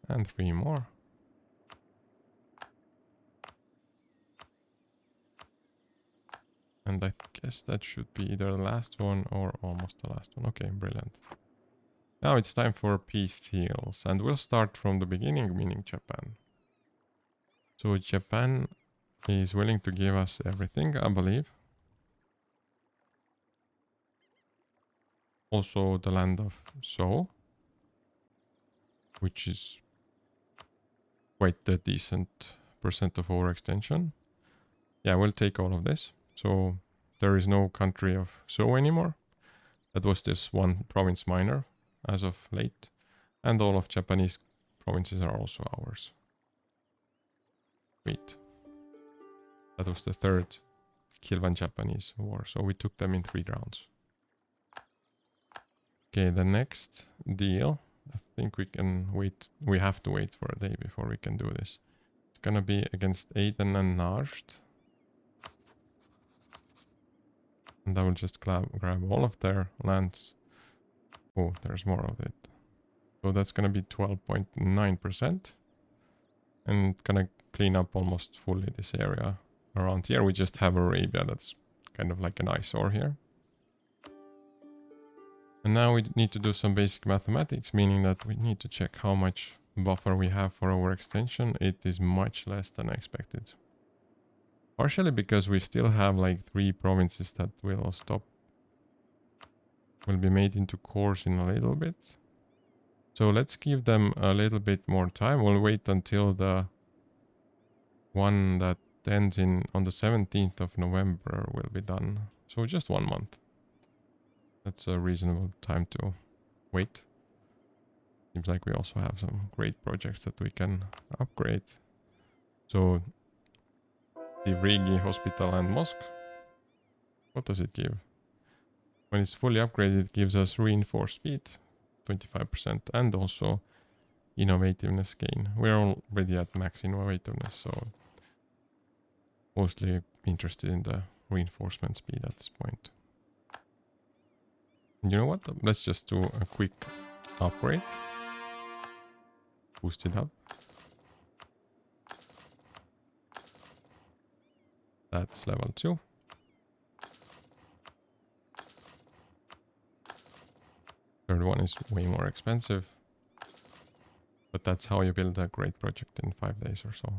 And 3 more. And I guess that should be either the last one or almost the last one. Okay, brilliant. Now it's time for peace deals. And we'll start from the beginning, meaning Japan. So Japan is willing to give us everything, I believe. Also the land of So, which is quite a decent percent of overextension. Yeah, we'll take all of this. So there is no country of So anymore. That was this one province minor as of late. And all of Japanese provinces are also ours. Wait. That was the 3rd Kilwan Japanese war. So we took them in 3 rounds. Okay, the next deal. I think we can wait. We have to wait for a day before we can do this. It's gonna be against Aden and Najd. And I will just grab all of their lands. Oh, there's more of it. So that's gonna be 12.9%. And gonna clean up almost fully this area. Around here we just have Arabia, that's kind of like an eyesore here. And now we need to do some basic mathematics, meaning that we need to check how much buffer we have for overextension. It is much less than I expected. Partially because we still have like 3 provinces that will be made into cores in a little bit. So let's give them a little bit more time. We'll wait until the one that ends on the 17th of November will be done. So just 1 month. That's a reasonable time to wait. Seems like we also have some great projects that we can upgrade. So the Rigi Hospital and Mosque. What does it give? When it's fully upgraded, it gives us reinforced speed, 25%, and also innovativeness gain. We're already at max innovativeness, so mostly interested in the reinforcement speed at this point. And you know what? Let's just do a quick upgrade. Boost it up. That's level 2. Third one is way more expensive. But that's how you build a great project in 5 days or so.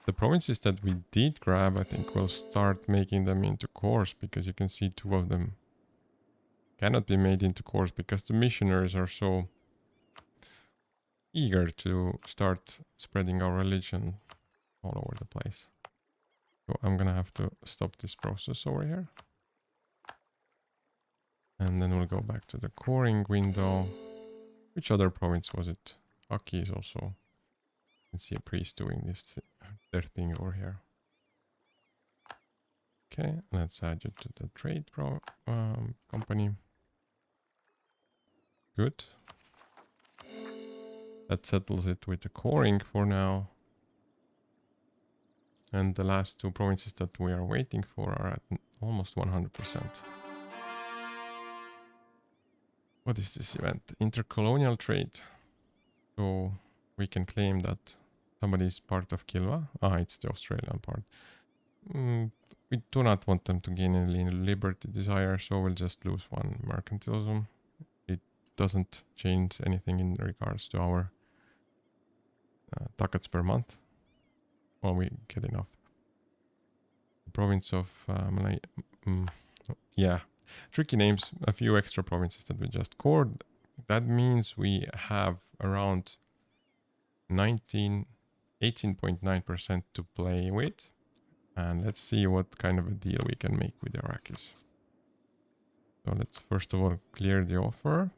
The provinces that we did grab, I think we'll start making them into cores, because you can see 2 of them cannot be made into cores because the missionaries are so eager to start spreading our religion all over the place. So I'm gonna have to stop this process over here. And then we'll go back to the coring window. Which other province was it? Aki is also... You can see a priest doing their thing over here. Okay, let's add you to the trade company. Good. That settles it with the coring for now. And the last 2 provinces that we are waiting for are at almost 100%. What is this event? Intercolonial trade. So we can claim that somebody is part of Kilwa. Ah, it's the Australian part. We do not want them to gain any liberty desire, so we'll just lose 1 mercantilism. It doesn't change anything in regards to our ducats per month. Well, we get enough. The province of Malay... yeah. Tricky names. A few extra provinces that we just cored. That means we have around 18.9% to play with. And let's see what kind of a deal we can make with the Iraqis. So let's first of all clear the offer.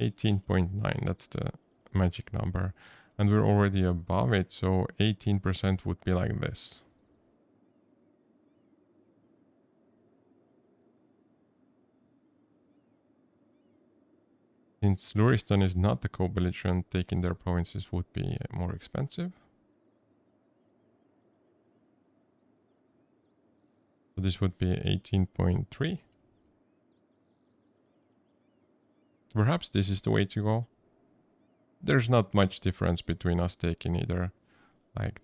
18.9, that's the magic number. And we're already above it, so 18% would be like this. Since Luristan is not the co-belligerent, taking their provinces would be more expensive. So this would be 18.3. Perhaps this is the way to go. There's not much difference between us taking either like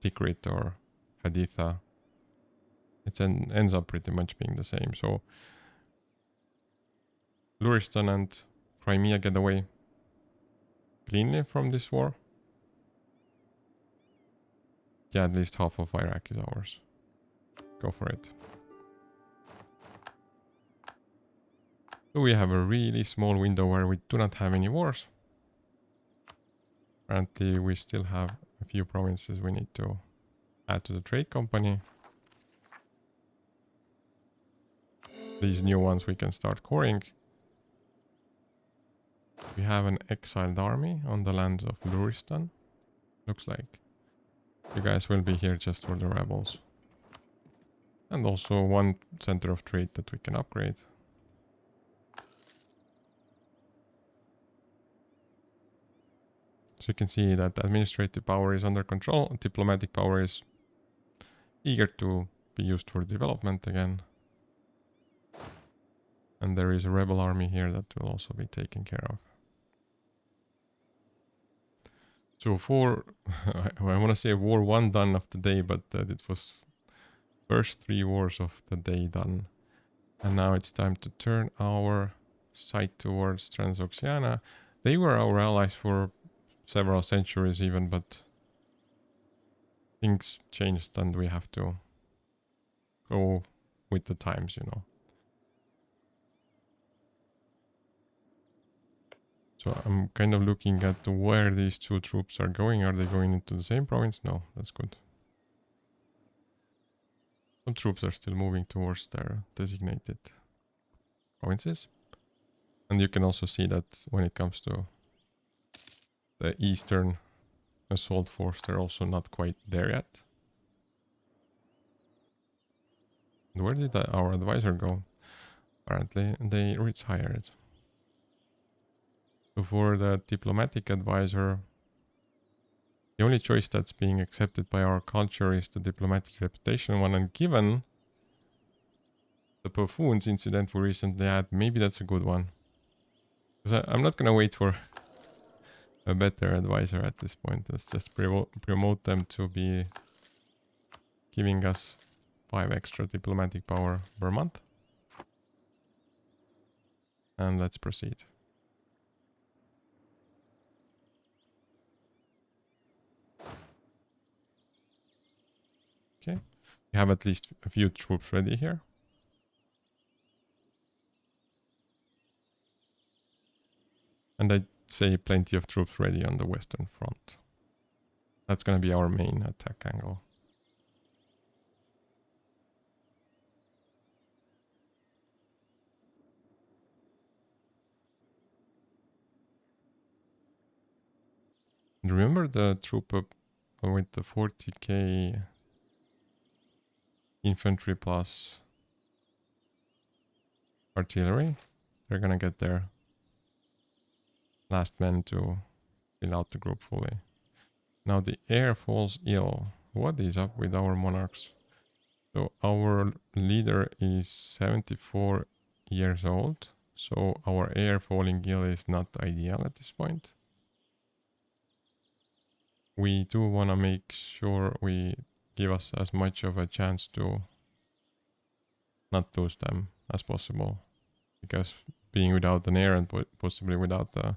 Tikrit or Haditha. It ends up pretty much being the same. So Luristan and Crimea get away cleanly from this war. Yeah, at least half of Iraq is ours. Go for it. So we have a really small window where we do not have any wars. Apparently we still have a few provinces we need to add to the trade company. These new ones we can start coring. We have an exiled army on the lands of Luristan. Looks like you guys will be here just for the rebels. And also 1 center of trade that we can upgrade. So you can see that administrative power is under control. Diplomatic power is eager to be used for development again. And there is a rebel army here that will also be taken care of. So for, I want to say war 1 done of the day, but it was first 3 wars of the day done. And now it's time to turn our side towards Transoxiana. They were our allies for several centuries even, but things changed and we have to go with the times, you know. So I'm kind of looking at where these two troops are going. Are they going into the same province? No, that's good. Some troops are still moving towards their designated provinces. And you can also see that when it comes to the eastern assault force, they're also not quite there yet. And where did our advisor go? Apparently they retired. So for the diplomatic advisor, the only choice that's being accepted by our culture is the diplomatic reputation one. And given the buffoons incident we recently had, maybe that's a good one. Because I'm not going to wait for a better advisor at this point. Let's just promote them to be giving us 5 extra diplomatic power per month. And let's proceed. Okay, we have at least a few troops ready here. And I'd say plenty of troops ready on the western front. That's going to be our main attack angle. And remember the troop up with the 40k infantry plus artillery? They're going to get their last men to fill out the group fully. Now the air falls ill. What is up with our monarchs? So our leader is 74 years old. So our air falling ill is not ideal at this point. We do want to make sure we give us as much of a chance to not lose them as possible. Because being without an air and possibly without the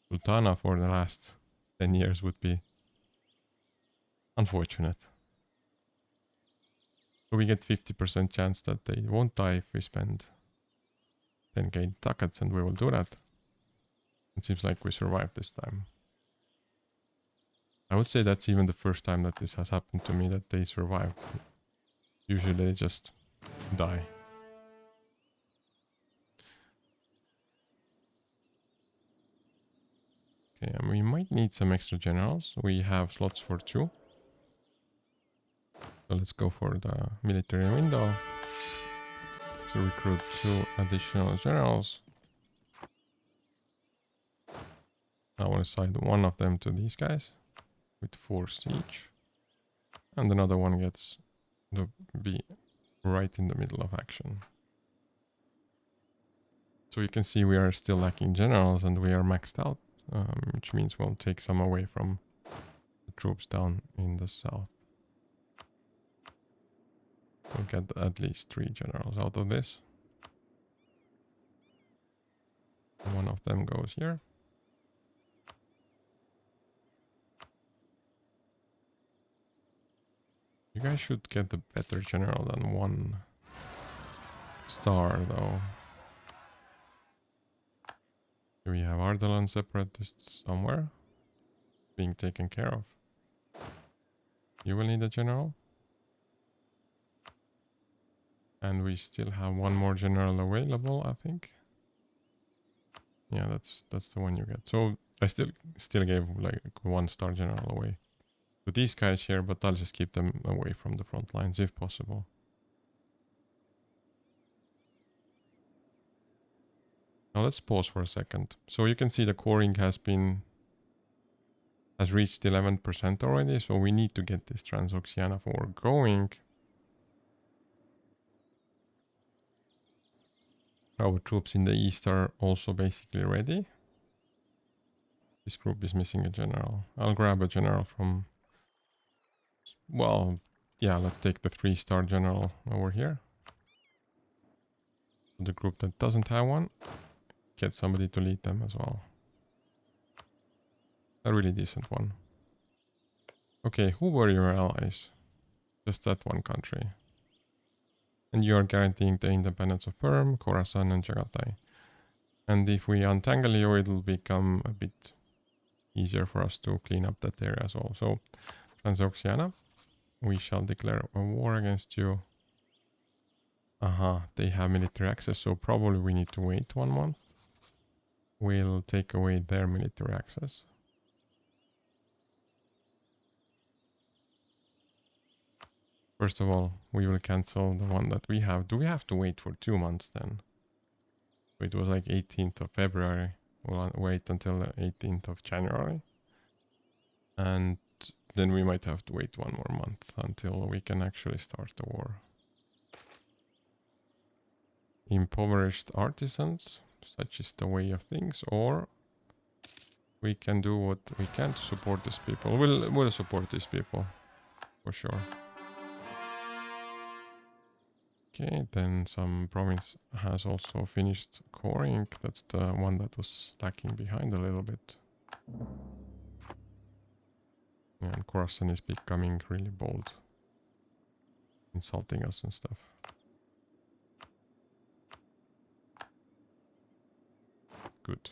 Sultana for the last 10 years would be unfortunate. So we get 50% chance that they won't die if we spend 10k ducats, and we will do that. It seems like we survived this time. I would say that's even the first time that this has happened to me, that they survived. Usually they just die. Okay, and we might need some extra generals. We have slots for 2. So let's go for the military window to recruit 2 additional generals. I want to assign one of them to these guys with 4 siege. And another one gets to be right in the middle of action. So you can see we are still lacking generals and we are maxed out, which means we'll take some away from the troops down in the south. We'll get at least 3 generals out of this. One of them goes here. You guys should get a better general than 1 star though. We have Ardalan separatists somewhere being taken care of. You will need a general. And we still have 1 more general available, I think. Yeah, that's the one you get. So I still gave like 1 star general away to these guys here, but I'll just keep them away from the front lines if possible. Now let's pause for a second. So you can see the coring has reached 11% already, so we need to get this Transoxiana 4 going. Our troops in the east are also basically ready. This group is missing a general. I'll grab a general from... Well, yeah, let's take the 3-star general over here. The group that doesn't have one. get somebody to lead them as well. A really decent one. Okay, who were your allies? Just that one country. And you are guaranteeing the independence of Perm, Khorasan, and Chagatai. And if we untangle you, it'll become a bit easier for us to clean up that area as well. So, Transoxiana, we shall declare a war against you. They have military access, so probably we need to wait 1 month. We'll take away their military access. First of all, we will cancel the one that we have. Do we have to wait for 2 months then? So it was like 18th of February. We'll wait until the 18th of January. And then we might have to wait 1 more month until we can actually start the war. Impoverished artisans, such is the way of things, or we can do what we can to support these people. We'll support these people, for sure. Okay, then some province has also finished coring. That's the one that was lacking behind a little bit. And Khorasan is becoming really bold, insulting us and stuff. Good.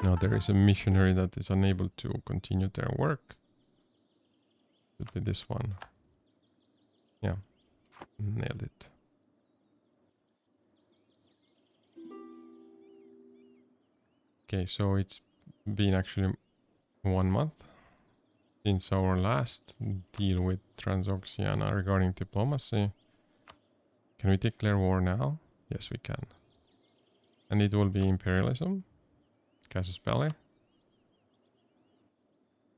Now there is a missionary that is unable to continue their work. Should be this one. Yeah, nailed it. Okay, so it's been actually 1 month since our last deal with Transoxiana regarding diplomacy. Can we declare war now? Yes, we can. And it will be imperialism. Casus Belli.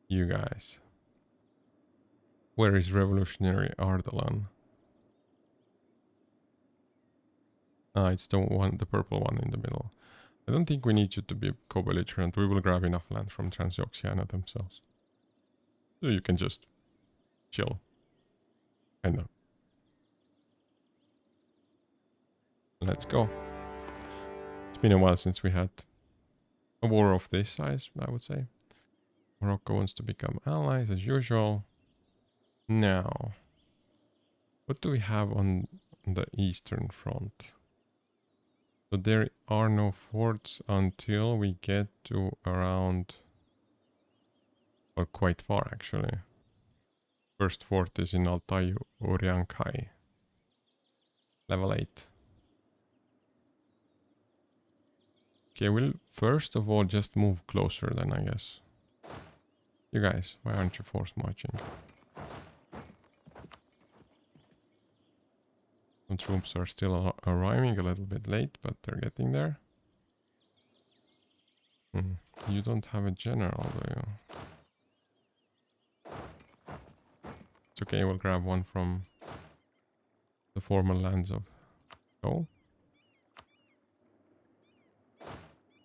You guys. Where is revolutionary Ardalan? It's the purple one in the middle. I don't think we need you to be co-belligerent. We will grab enough land from Transoxiana themselves. So you can just chill. Kind of. Let's go. It's been a while since we had a war of this size, I would say. Morocco wants to become allies as usual. Now, what do we have on the eastern front? So there are no forts until we get to around, or quite far actually. First fort is in Altai Uriankai. Level 8. Okay, we'll first of all just move closer then, I guess. You guys, why aren't you force marching? Some troops are still arriving a little bit late, but they're getting there. You don't have a general, do you? It's okay, we'll grab one from the former lands of Oh.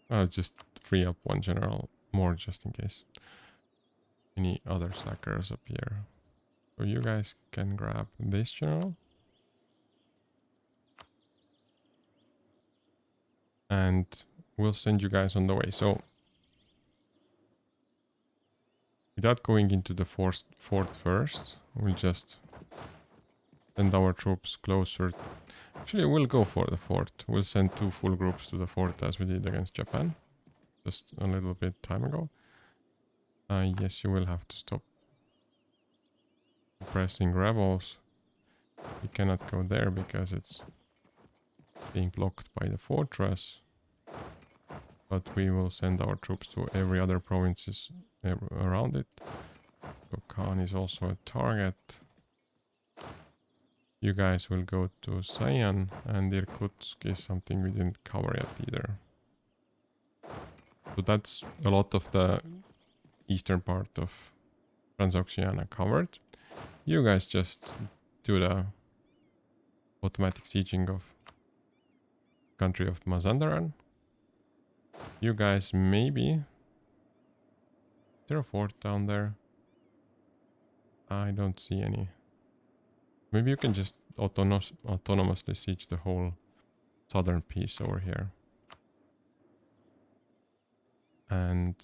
I'll just free up one general more just in case any other slackers appear. So you guys can grab this general. And we'll send you guys on the way. So without going into the fort first, we'll just send our troops closer. Actually, we'll go for the fort. We'll send 2 full groups to the fort as we did against Japan just a little bit time ago. Yes, you will have to stop pressing rebels. You cannot go there because it's being blocked by the fortress. But we will send our troops to every other provinces around it. So Khan is also a target. You guys will go to Sayan, and Irkutsk is something we didn't cover yet either. So that's a lot of the eastern part of Transoxiana covered. You guys just do the automatic sieging of country of Mazandaran. You guys maybe... Is there a fort down there? I don't see any. Maybe you can just autonomously siege the whole southern piece over here. And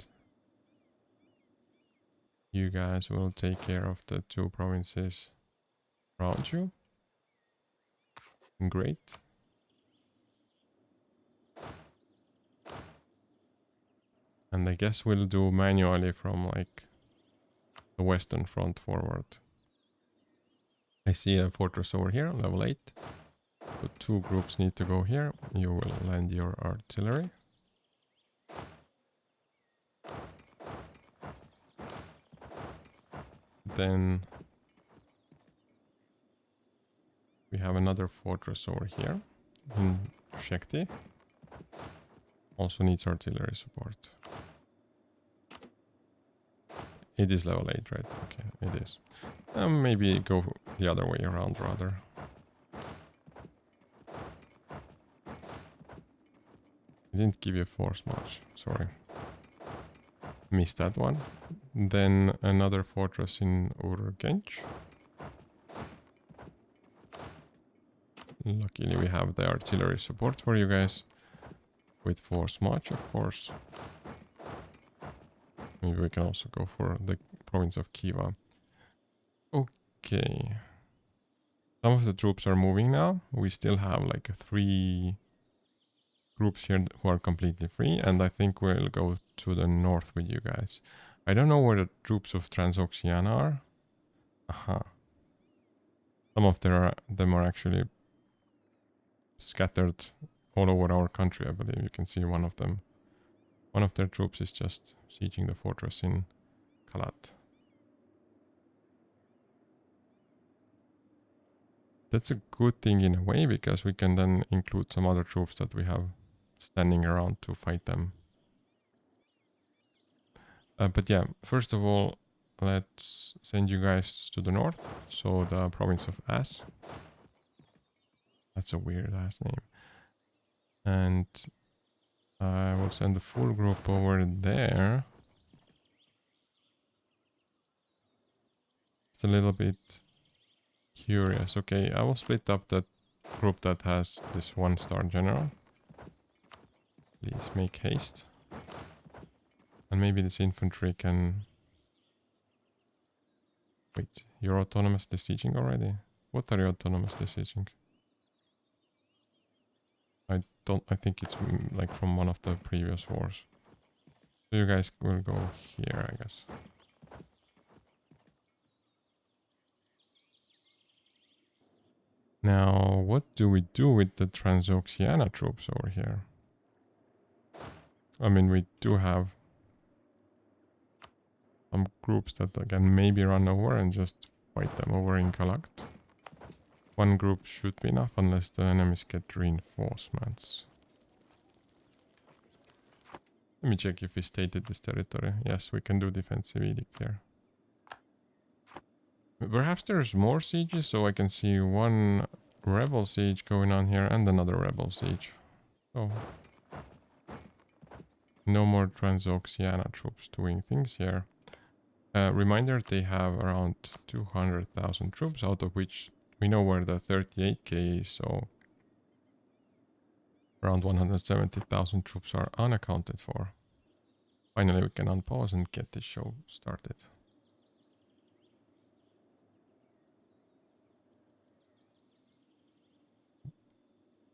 you guys will take care of the 2 provinces around you. Great. And I guess we'll do manually from like the western front forward. I see a fortress over here, level 8. So 2 groups need to go here. You will land your artillery. Then we have another fortress over here in Shekti. Also needs artillery support. It is level 8, right? Okay, it is. Maybe go the other way around rather. I didn't give you force much, sorry. Missed that one. Then another fortress in Urgench. Luckily we have the artillery support for you guys. With force march, of course. Maybe we can also go for the province of Kilwa. Okay. Some of the troops are moving now. We still have like 3 groups here who are completely free. And I think we'll go to the north with you guys. I don't know where the troops of Transoxiana are. Aha. Some of them are actually scattered all over our country, I believe. You can see one of them. One of their troops is just sieging the fortress in Kalat. That's a good thing in a way, because we can then include some other troops that we have standing around to fight them. But yeah, first of all, let's send you guys to the north. So the province of As. That's a weird ass name. And I will send the full group over there. It's a little bit curious. Okay, I will split up that group that has this 1-star general. Please make haste. And maybe this infantry can... Wait, you're autonomously sieging already? What are you autonomously sieging? I think it's like from one of the previous wars. So you guys will go here, I guess. Now, what do we do with the Transoxiana troops over here? I mean, we do have some groups that can maybe run over and just fight them over in Kalakt. One group should be enough unless the enemies get reinforcements. Let me check if we stated this territory. Yes, we can do defensive edict here. Perhaps there's more sieges, so I can see one rebel siege going on here and another rebel siege. So no more Transoxiana troops doing things here. Reminder, they have around 200,000 troops, out of which we know where the 38k is, so around 170,000 troops are unaccounted for. Finally, we can unpause and get this show started.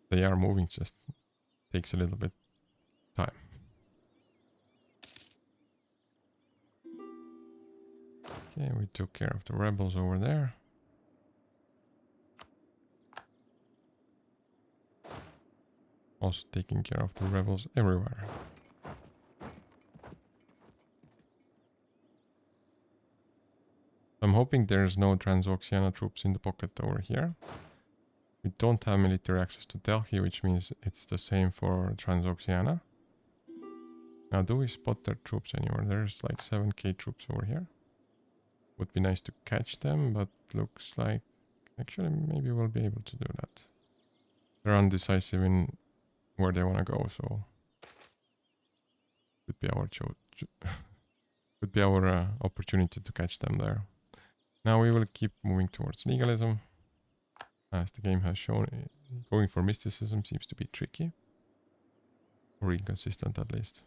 They are moving, just takes a little bit time. Okay, we took care of the rebels over there. Also taking care of the rebels everywhere. I'm hoping there's no Transoxiana troops in the pocket over here. We don't have military access to Delhi, which means it's the same for Transoxiana. Now, do we spot their troops anywhere? There's like 7k troops over here. Would be nice to catch them, but looks like... Actually, maybe we'll be able to do that. They're undecisive in where they want to go, so... Could be our could be our opportunity to catch them there. Now we will keep moving towards legalism. As the game has shown, going for mysticism seems to be tricky. Or inconsistent at least.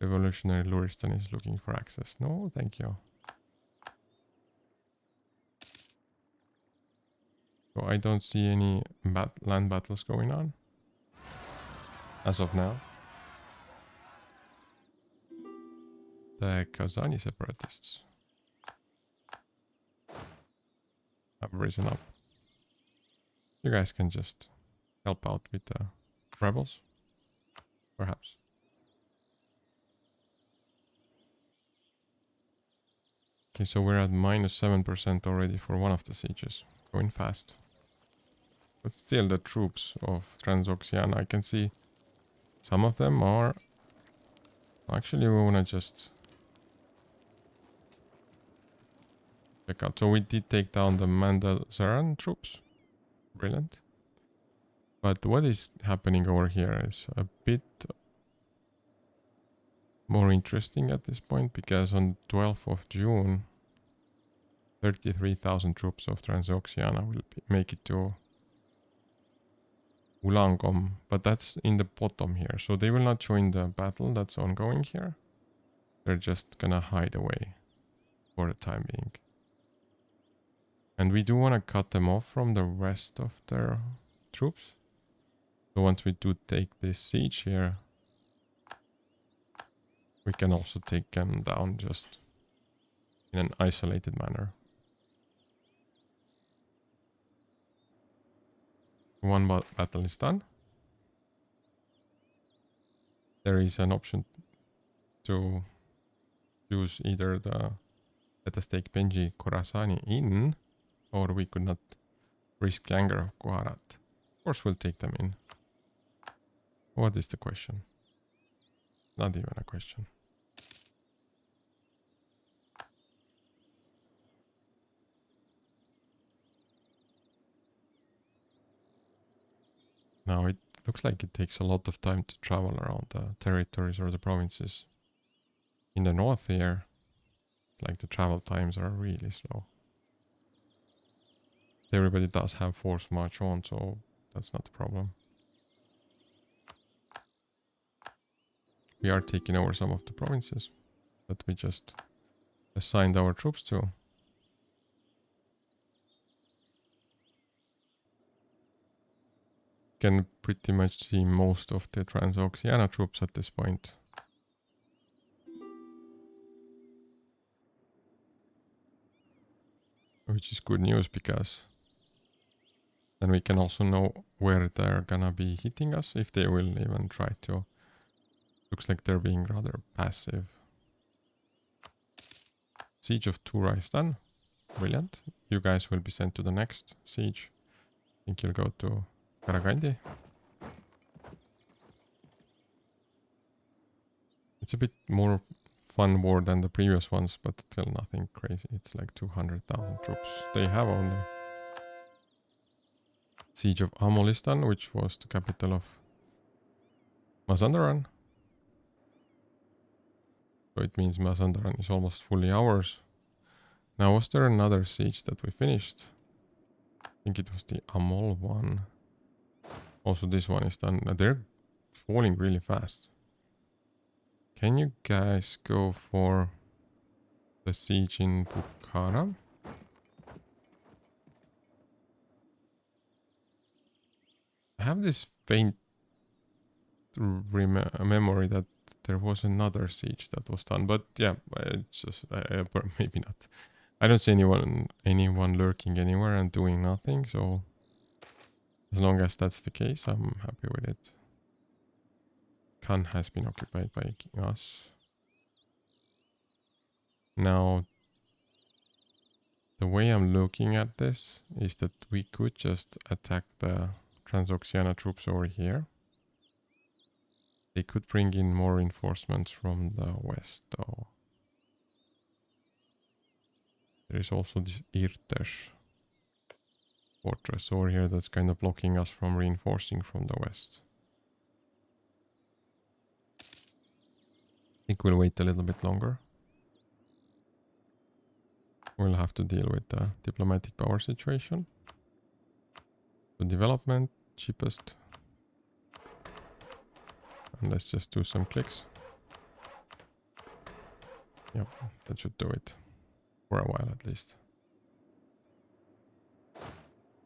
Revolutionary Luristan is looking for access. No, thank you. So I don't see any land battles going on. As of now. The Kazani separatists have risen up. You guys can just help out with the rebels, perhaps. Okay, so we're at -7% already for one of the sieges. Going fast. But still the troops of Transoxiana, I can see some of them are... Actually, we want to just check out. So we did take down the Mandazaran troops. Brilliant. But what is happening over here is a bit more interesting at this point, because on 12th of June, 33,000 troops of Transoxiana will make it to Ulangom, but that's in the bottom here. So they will not join the battle that's ongoing here. They're just gonna hide away for the time being. And we do want to cut them off from the rest of their troops. So once we do take this siege here, we can also take them down just in an isolated manner. One battle is done. There is an option to use either the Let us take Benji Khorasani in, or we could not risk the anger of Guharat. Of course we'll take them in. What is the question? Not even a question. Now it looks like it takes a lot of time to travel around the territories or the provinces. In the north here, like the travel times are really slow. Everybody does have force march on, so that's not a problem. We are taking over some of the provinces that we just assigned our troops to. Can pretty much see most of the Transoxiana troops at this point. Which is good news, because then we can also know where they're gonna be hitting us, if they will even try to. Looks like they're being rather passive. Siege of Tura is done. Brilliant. You guys will be sent to the next siege. I think you'll go to Karagandi. It's a bit more fun war than the previous ones, but still nothing crazy. It's like 200,000 troops. They have only. Siege of Amolistan, which was the capital of Mazandaran. So it means Mazandaran is almost fully ours. Now, was there another siege that we finished? I think it was the Amol one. Also, this one is done. They're falling really fast. Can you guys go for the siege in Bukhara? I have this faint memory that there was another siege that was done, but yeah, it's just maybe not. I don't see anyone lurking anywhere and doing nothing, so as long as that's the case, I'm happy with it. Khan has been occupied by us. Now, the way I'm looking at this is that we could just attack the Transoxiana troops over here. They could bring in more reinforcements from the west, though. There is also this Irtesh fortress over here that's kind of blocking us from reinforcing from the west. I think we'll wait a little bit longer. We'll have to deal with the diplomatic power situation. The development, cheapest. And let's just do some clicks. Yep, that should do it. For a while at least.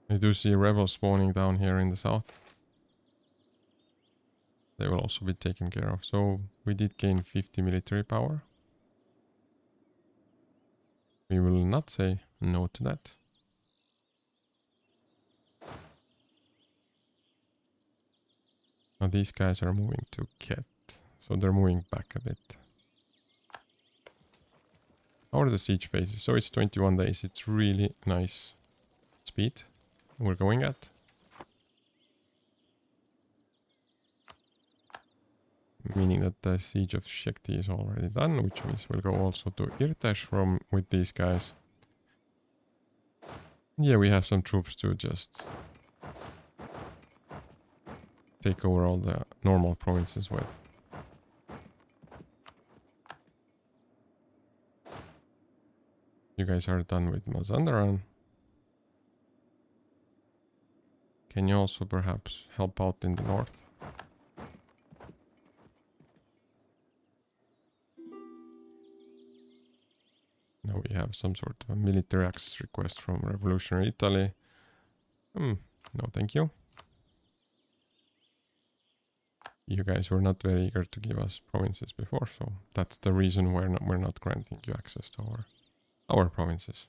I do see rebels spawning down here in the south. They will also be taken care of. So we did gain 50 military power. We will not say no to that. Now these guys are moving to Ket. So they're moving back a bit. How are the siege phases? So it's 21 days. It's really nice speed we're going at. Meaning that the siege of Shekti is already done, which means we'll go also to Irtesh from with these guys. Yeah, we have some troops to just take over all the normal provinces with. You guys are done with Mazandaran. Can you also perhaps help out in the north? Now we have some sort of a military access request from revolutionary Italy. No, thank you. You guys were not very eager to give us provinces before, so that's the reason we're not granting you access to our provinces.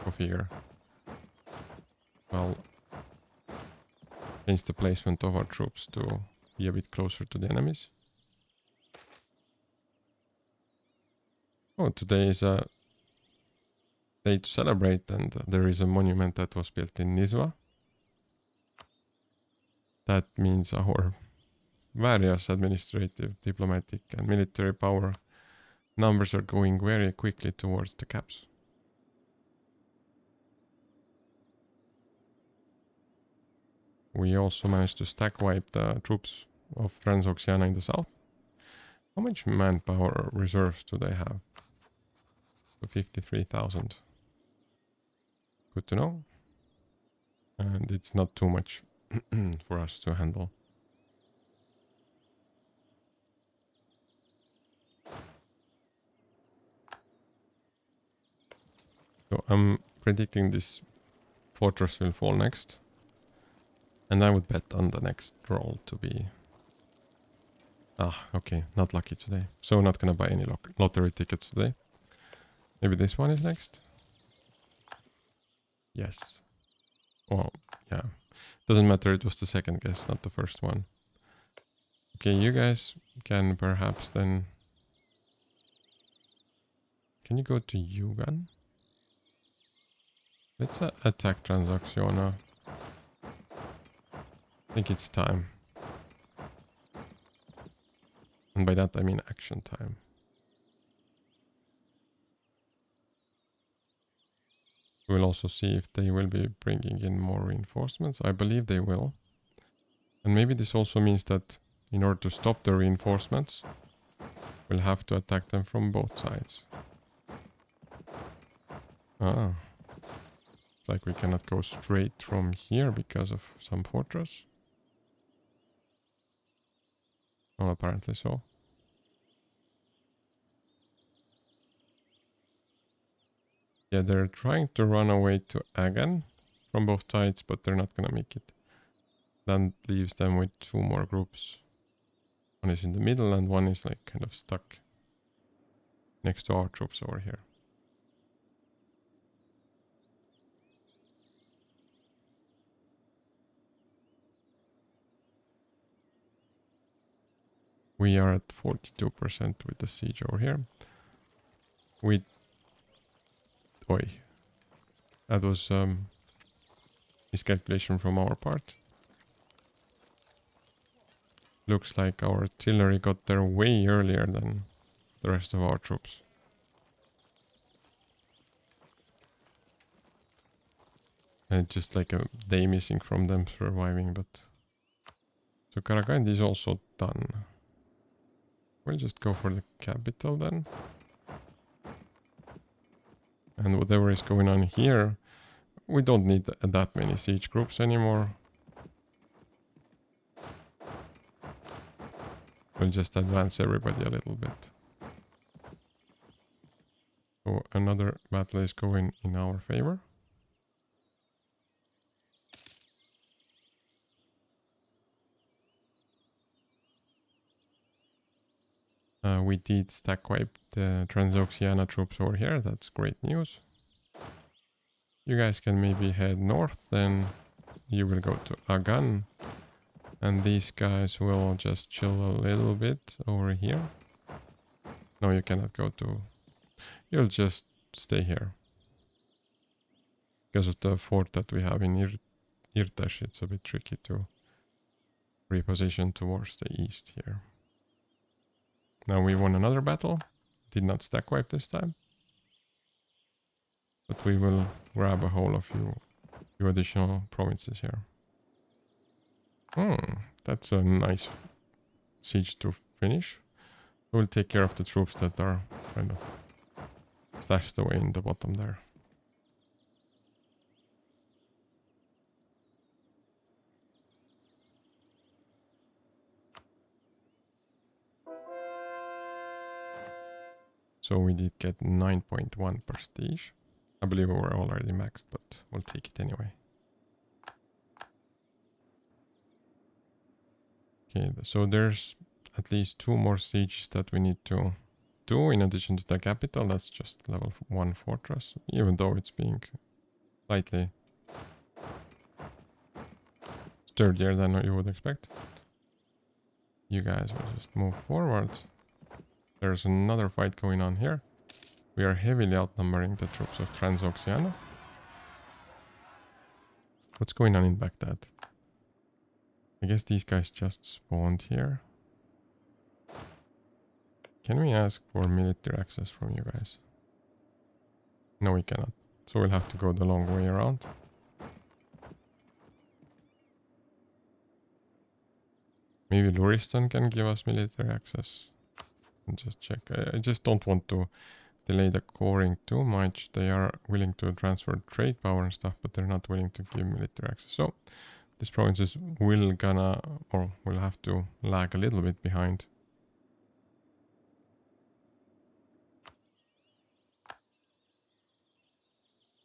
Go figure. Well, change the placement of our troops to be a bit closer to the enemies. Oh, today is a day to celebrate, and there is a monument that was built in Nizwa. That means our various administrative, diplomatic, and military power numbers are going very quickly towards the caps. We also managed to stack wipe the troops of Transoxiana in the south. How much manpower reserves do they have? So 53,000. Good to know. And it's not too much for us to handle. So I'm predicting this fortress will fall next. And I would bet on the next roll to be... okay, not lucky today. So not gonna buy any lottery tickets today. Maybe this one is next? Yes. Well, yeah. Doesn't matter, it was the second guess, not the first one. Okay, you guys can perhaps then... Can you go to Yugan? Let's attack Transaxiona. I think it's time. And by that I mean action time. We'll also see if they will be bringing in more reinforcements. I believe they will. And maybe this also means that in order to stop the reinforcements, we'll have to attack them from both sides. It's like we cannot go straight from here because of some fortress. Oh, apparently so. Yeah, they're trying to run away to Agan from both sides, but they're not gonna make it. That leaves them with two more groups. One is in the middle and one is like kind of stuck next to our troops over here. We are at 42% with the siege over here. That was miscalculation from our part. Looks like our artillery got there way earlier than the rest of our troops. And it's just like a day missing from them surviving, but... So Karagandi is also done. We'll just go for the capital then. And whatever is going on here, we don't need that many siege groups anymore. We'll just advance everybody a little bit. So another battle is going in our favor. We did stack wipe the Transoxiana troops over here. That's great news. You guys can maybe head north, then you will go to Agan. And these guys will just chill a little bit over here. No, you cannot go to... You'll just stay here. Because of the fort that we have in Irtash, it's a bit tricky to reposition towards the east here. Now we won another battle. Did not stack wipe this time. But we will grab a whole of few additional provinces here. That's a nice siege to finish. We'll take care of the troops that are kind of stashed away in the bottom there. So we did get 9.1 prestige. I believe we were already maxed, but we'll take it anyway. Okay, so there's at least 2 more sieges that we need to do in addition to the capital. That's just level 1 fortress, even though it's being slightly sturdier than you would expect. You guys will just move forward. There's another fight going on here. We are heavily outnumbering the troops of Transoxiana. What's going on in Baghdad? I guess these guys just spawned here. Can we ask for military access from you guys? No, we cannot. So we'll have to go the long way around. Maybe Luristan can give us military access. And just check. I just don't want to delay the coring too much. They are willing to transfer trade power and stuff, but they're not willing to give military access. So these provinces will have to lag a little bit behind.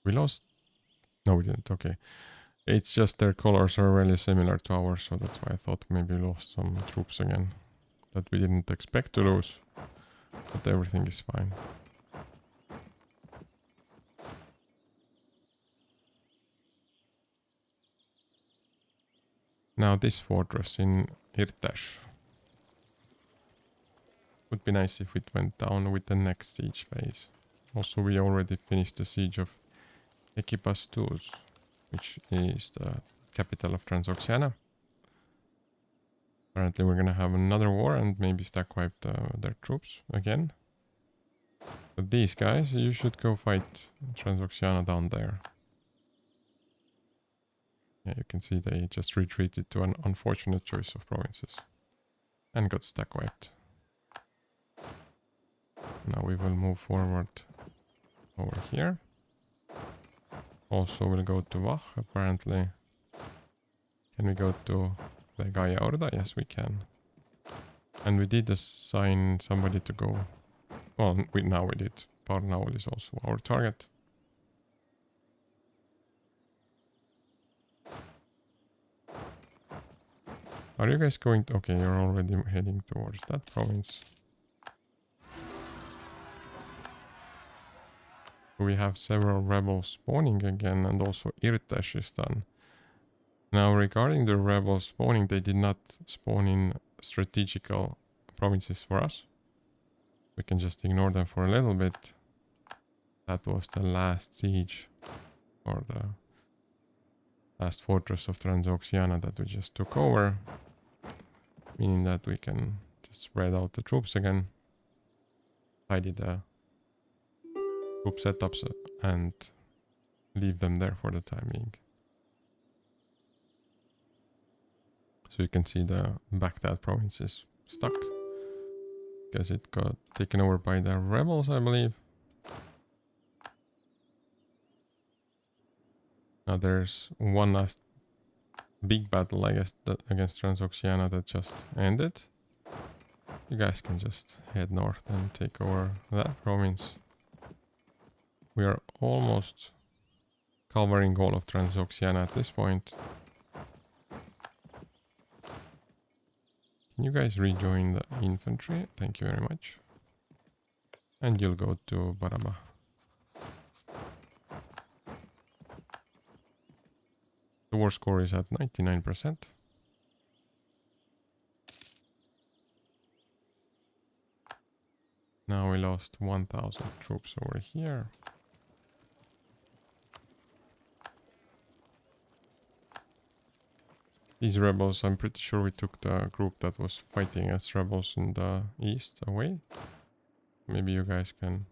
We lost? No, we didn't. Okay. It's just their colors are really similar to ours, so that's why I thought maybe we lost some troops again that we didn't expect to lose. But everything is fine. Now this fortress in Irtash. Would be nice if it went down with the next siege phase. Also, we already finished the siege of Ekipastus, which is the capital of Transoxiana. Apparently we're gonna have another war and maybe stack wipe their troops again. But these guys, you should go fight Transoxiana down there. Yeah, you can see they just retreated to an unfortunate choice of provinces. And got stack wiped. Now we will move forward over here. Also we'll go to Vach, apparently. Can we go to Vegaya Orda? Yes, we can. And we did assign somebody to go. Well, now we did. Parnaul is also our target. Are you guys going to... Okay, you're already heading towards that province. We have several rebels spawning again, and also Irtash is done. Now, regarding the rebels spawning, they did not spawn in strategical provinces for us. We can just ignore them for a little bit. That was the last siege, or the last fortress of Transoxiana that we just took over. Meaning that we can just spread out the troops again. Tidy the troop setups and leave them there for the time being. So you can see the Baghdad province is stuck. Because it got taken over by the rebels, I believe. Now there's one last big battle, I guess, against Transoxiana that just ended. You guys can just head north and take over that province. We are almost covering all of Transoxiana at this point. Can you guys rejoin the infantry? Thank you very much. And you'll go to Baraba. The war score is at 99%. Now we lost 1,000 troops over here. These rebels, I'm pretty sure we took the group that was fighting as rebels in the east away. Maybe you guys can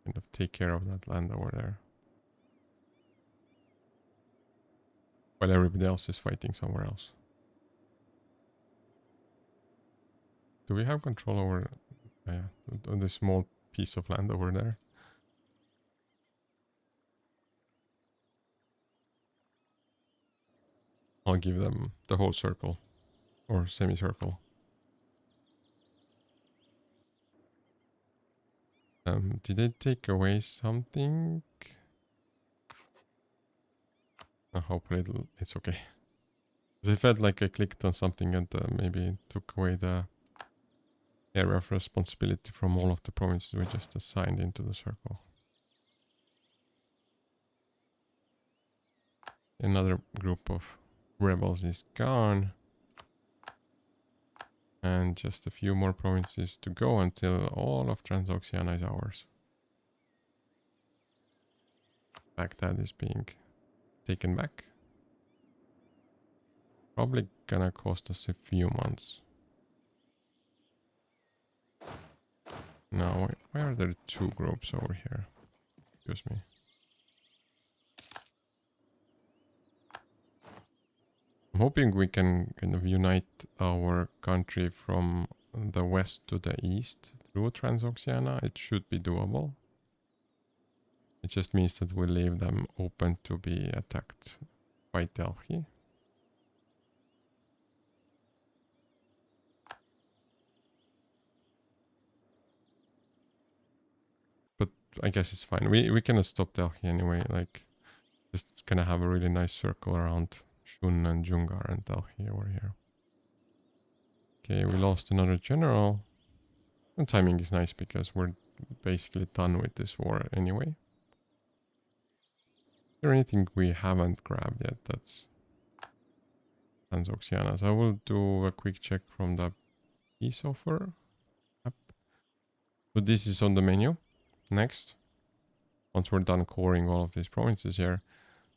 kind of take care of that land over there. While everybody else is fighting somewhere else. Do we have control over this small piece of land over there? I'll give them the whole circle. Or semicircle. Did they take away something? Hopefully it's okay. I felt like I clicked on something and maybe it took away the area of responsibility from all of the provinces we just assigned into the circle. Another group of rebels is gone. And just a few more provinces to go until all of Transoxiana is ours. Baghdad is being taken back. Probably gonna cost us a few months. Now, why are there two groups over here? Excuse me. I'm hoping we can kind of unite our country from the west to the east through Transoxiana. It should be doable. It just means that we leave them open to be attacked by Delhi. But I guess it's fine. We cannot stop Delhi anyway. Like, just gonna have a really nice circle around Shun and Jungar and Delhi over here. Okay, we lost another general. And timing is nice because we're basically done with this war anyway. Is there anything we haven't grabbed yet that's Transoxiana? So I will do a quick check from the peace offer app. So this is on the menu. Next. Once we're done coring all of these provinces here.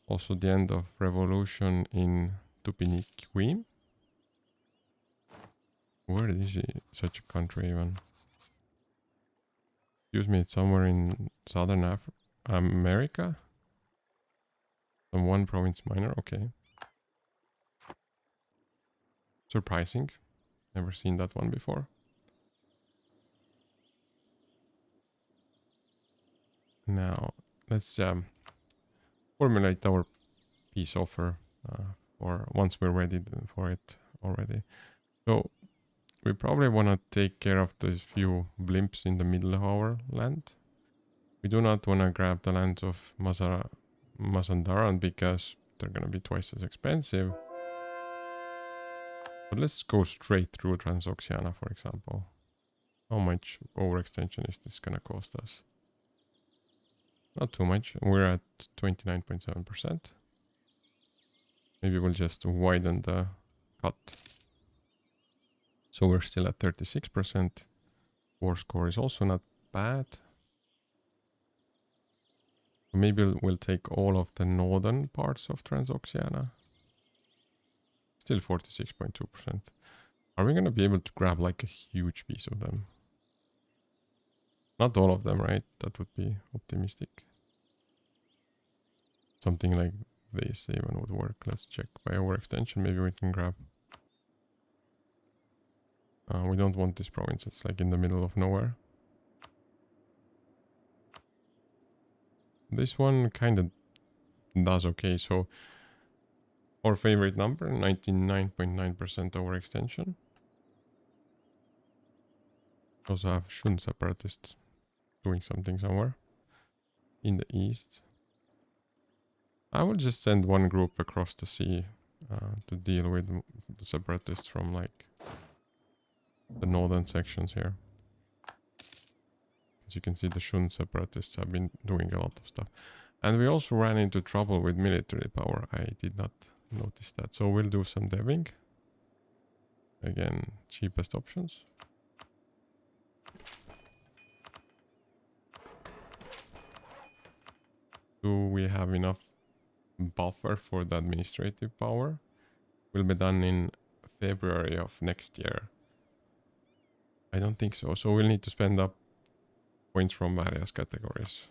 Also the end of revolution in Tupiniquim. Where is such a country even? Excuse me, it's somewhere in Southern America? Some one province minor, okay. Surprising. Never seen that one before. Now, let's formulate our peace offer for once we're ready for it already. So, we probably want to take care of these few blimps in the middle of our land. We do not want to grab the lands of Mazandaran because they're going to be twice as expensive. But let's go straight through Transoxiana, for example. How much overextension is this going to cost us? Not too much. We're at 29.7%. Maybe we'll just widen the cut. So we're still at 36%. War score is also not bad. Maybe we'll take all of the northern parts of Transoxiana. Still 46.2%. Are we going to be able to grab like a huge piece of them? Not all of them, right? That would be optimistic. Something like this even would work. Let's check by overextension. Maybe we can grab. We don't want this province. It's like in the middle of nowhere. This one kind of does okay. So our favorite number, 99.9% overextension. Also have Shun separatists doing something somewhere in the east. I will just send one group across the sea to deal with the separatists from like the northern sections here. As you can see, the Shun separatists have been doing a lot of stuff. And we also ran into trouble with military power. I did not notice that. So we'll do some deving. Again, cheapest options. Do we have enough buffer for the administrative power? Will be done in February of next year. I don't think so. So we'll need to spend up points from various categories.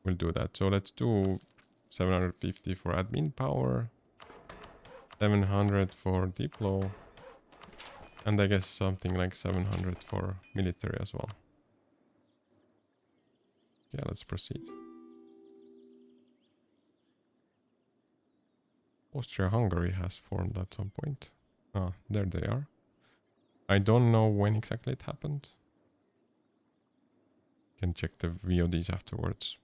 We'll do that. So let's do 750 for admin power, 700 for Diplo, and I guess something like 700 for military as well. Yeah, let's proceed. Austria-Hungary has formed at some point. Ah, there they are. I don't know when exactly it happened. Can check the VODs afterwards.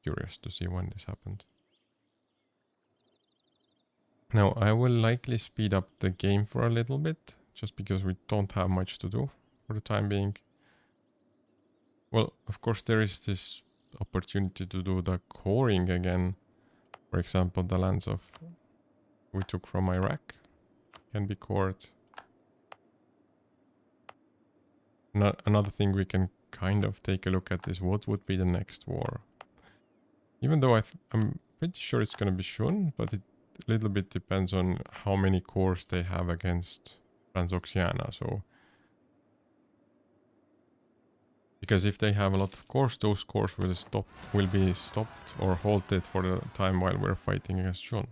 Curious to see when this happened. Now, I will likely speed up the game for a little bit, just because we don't have much to do for the time being. Well, of course, there is this opportunity to do the coring again. For example, the lands of we took from Iraq can be cored. Another thing we can kind of take a look at is what would be the next war. Even though I'm pretty sure it's going to be Shun, but it a little bit depends on how many cores they have against Transoxiana. So, because if they have a lot of cores, those cores will be stopped or halted for the time while we're fighting against Shun.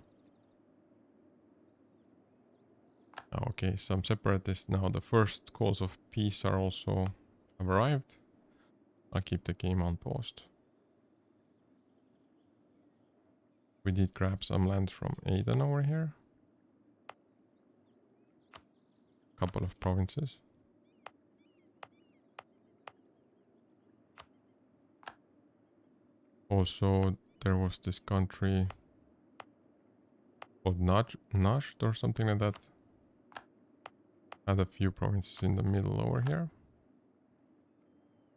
Okay, some separatists now. The first calls of peace are also have arrived. I'll keep the game on post. We did grab some land from Aden over here. Couple of provinces. Also, there was this country called Nasht or something like that. Had a few provinces in the middle over here.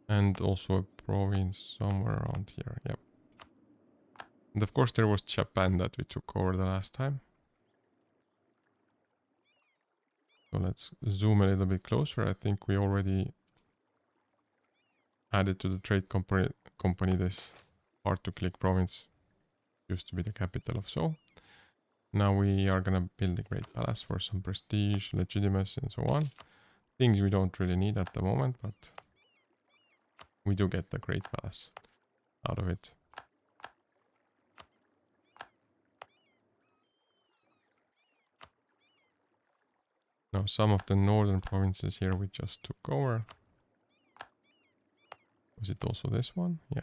And also a province somewhere around here, yep. And of course there was Japan that we took over the last time. So let's zoom a little bit closer. I think we already added to the trade company this hard-to-click province. Used to be the capital of Seoul. Now we are gonna build a great palace for some prestige, legitimacy and so on. Things we don't really need at the moment, but we do get the great palace out of it. Now some of the northern provinces here we just took over. Was it also this one? Yeah.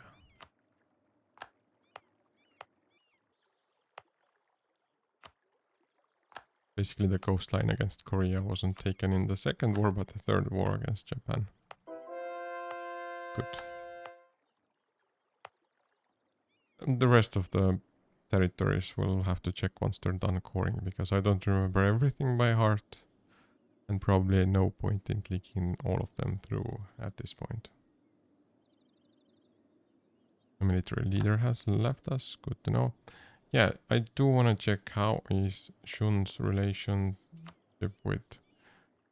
Basically the coastline against Korea wasn't taken in the second war, but the third war against Japan. Good. And the rest of the territories we'll have to check once they're done coring, because I don't remember everything by heart. And probably no point in clicking all of them through at this point. The military leader has left us. Good to know. Yeah, I do want to check how is Shun's relationship with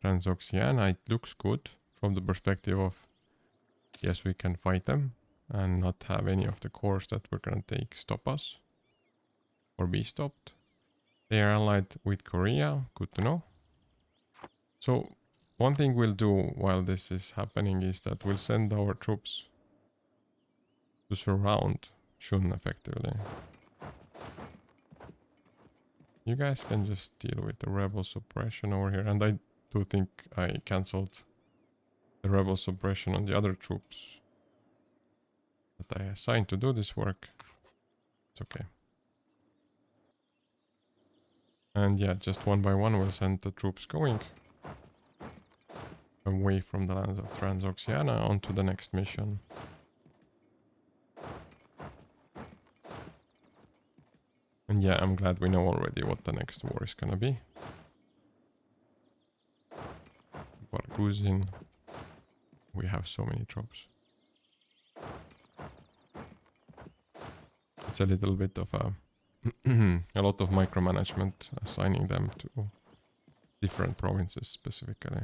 Transoxiana. It looks good from the perspective of, yes, we can fight them and not have any of the cores that we're going to take stop us or be stopped. They are allied with Korea. Good to know. So one thing we'll do while this is happening is that we'll send our troops to surround Shun effectively. You guys can just deal with the rebel suppression over here. And I do think I cancelled the rebel suppression on the other troops that I assigned to do this work. It's okay. And yeah, just one by one we'll send the troops going away from the lands of Transoxiana onto the next mission. And yeah, I'm glad we know already what the next war is gonna be. Barguzin. We have so many troops. It's a little bit of a a lot of micromanagement, assigning them to different provinces specifically.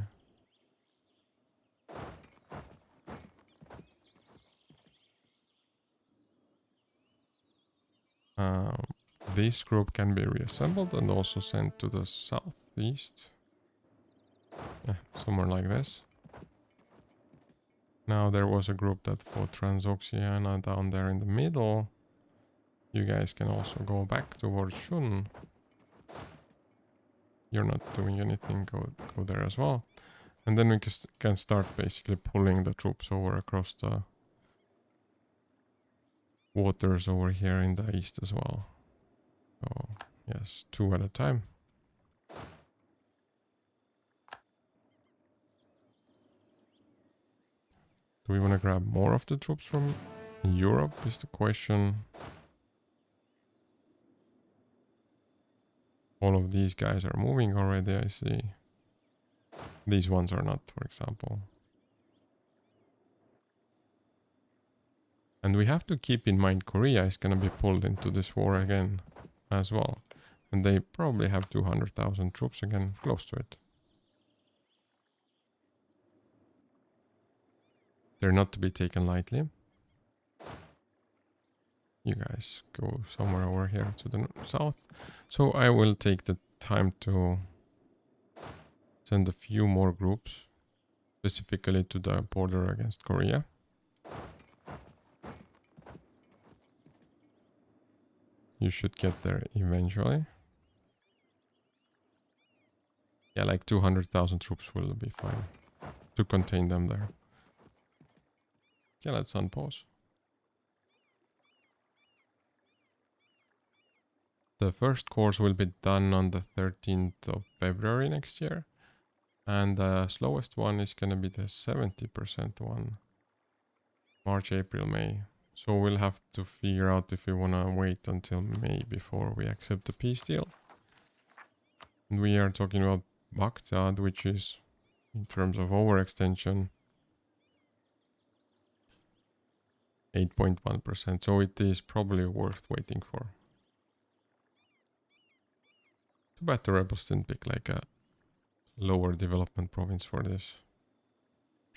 This group can be reassembled and also sent to the southeast. Yeah, somewhere like this. Now there was a group that fought Transoxiana down there in the middle. You guys can also go back towards Shun. You're not doing anything, go there as well. And then we can start basically pulling the troops over across the waters over here in the east as well. So yes, 2 at a time. Do we want to grab more of the troops from Europe is the question. All of these guys are moving already, I see. These ones are not, for example. And we have to keep in mind Korea is going to be pulled into this war again as well. And they probably have 200,000 troops again, close to it. They're not to be taken lightly. You guys go somewhere over here to the south. So I will take the time to send a few more groups, specifically to the border against Korea. You should get there eventually. Yeah, like 200,000 troops will be fine to contain them there. Okay, let's unpause. The first course will be done on the 13th of February next year. And the slowest one is going to be the 70% one. March, April, May. So we'll have to figure out if we want to wait until May before we accept the peace deal. And we are talking about Baghdad, which is, in terms of overextension, 8.1%. So it is probably worth waiting for. Too bad the rebels didn't pick like a lower development province for this.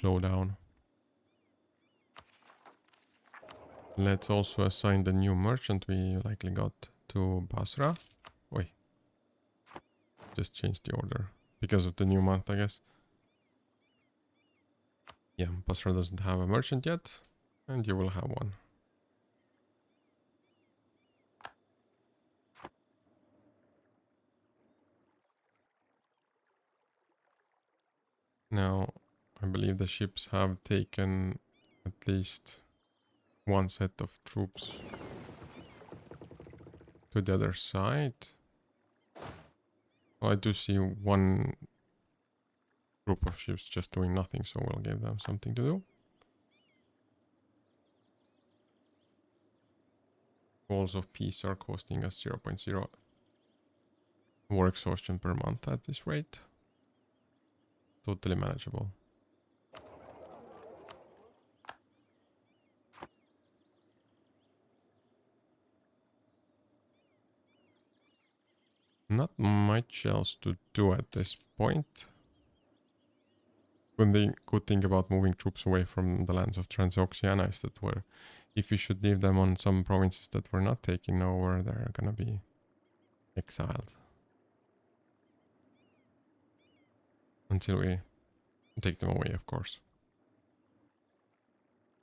Slow down. Let's also assign the new merchant we likely got to Basra. Oi. Just change the order because of the new month, I guess. Yeah, Basra doesn't have a merchant yet, and you will have one. Now, I believe the ships have taken at least one set of troops to the other side. Well, I do see one group of ships just doing nothing, so we'll give them something to do. Walls of peace are costing us 0.0 war exhaustion per month at this rate. Totally manageable. Not much else to do at this point. The good thing about moving troops away from the lands of Transoxiana is that if we should leave them on some provinces that we're not taking over, they're gonna be exiled. Until we take them away, of course.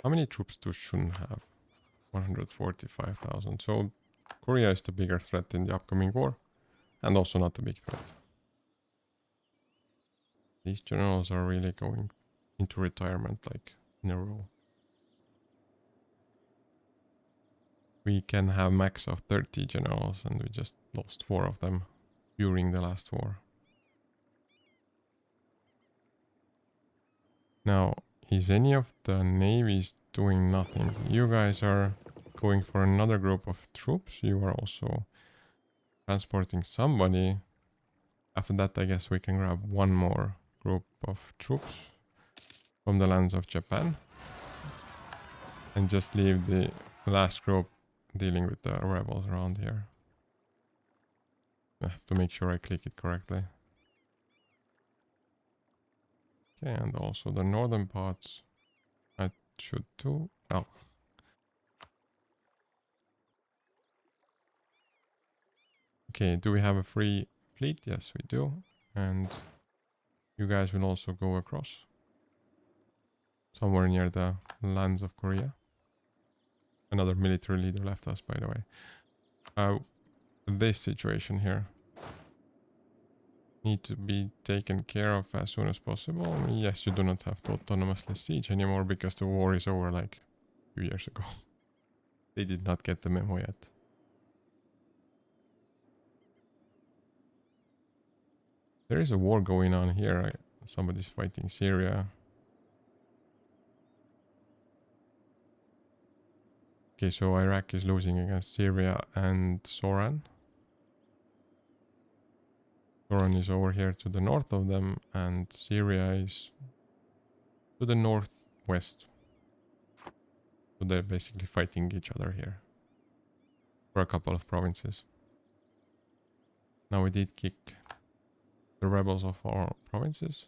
How many troops does Shun have? 145,000. So Korea is the bigger threat in the upcoming war. And also not a big threat. These generals are really going into retirement like in a row. we can have max of 30 generals, and we just lost 4 of them during the last war. Now, is any of the navies doing nothing? You guys are going for another group of troops. You are also transporting somebody. After that, I guess we can grab one more group of troops from the lands of Japan. And just leave the last group dealing with the rebels around here. I have to make sure I click it correctly. Okay, and also the northern parts I should do. Oh. Okay, do we have a free fleet? Yes, we do. And you guys will also go across. Somewhere near the lands of Korea. Another military leader left us, by the way. This situation here need to be taken care of as soon as possible. Yes, you do not have to autonomously siege anymore because the war is over like a few years ago. They did not get the memo yet. There is a war going on here. Somebody's fighting Syria. Okay, so Iraq is losing against Syria and Soran. Soran is over here to the north of them, and Syria is to the northwest. So they're basically fighting each other here for a couple of provinces. Now we did kick the rebels of our provinces.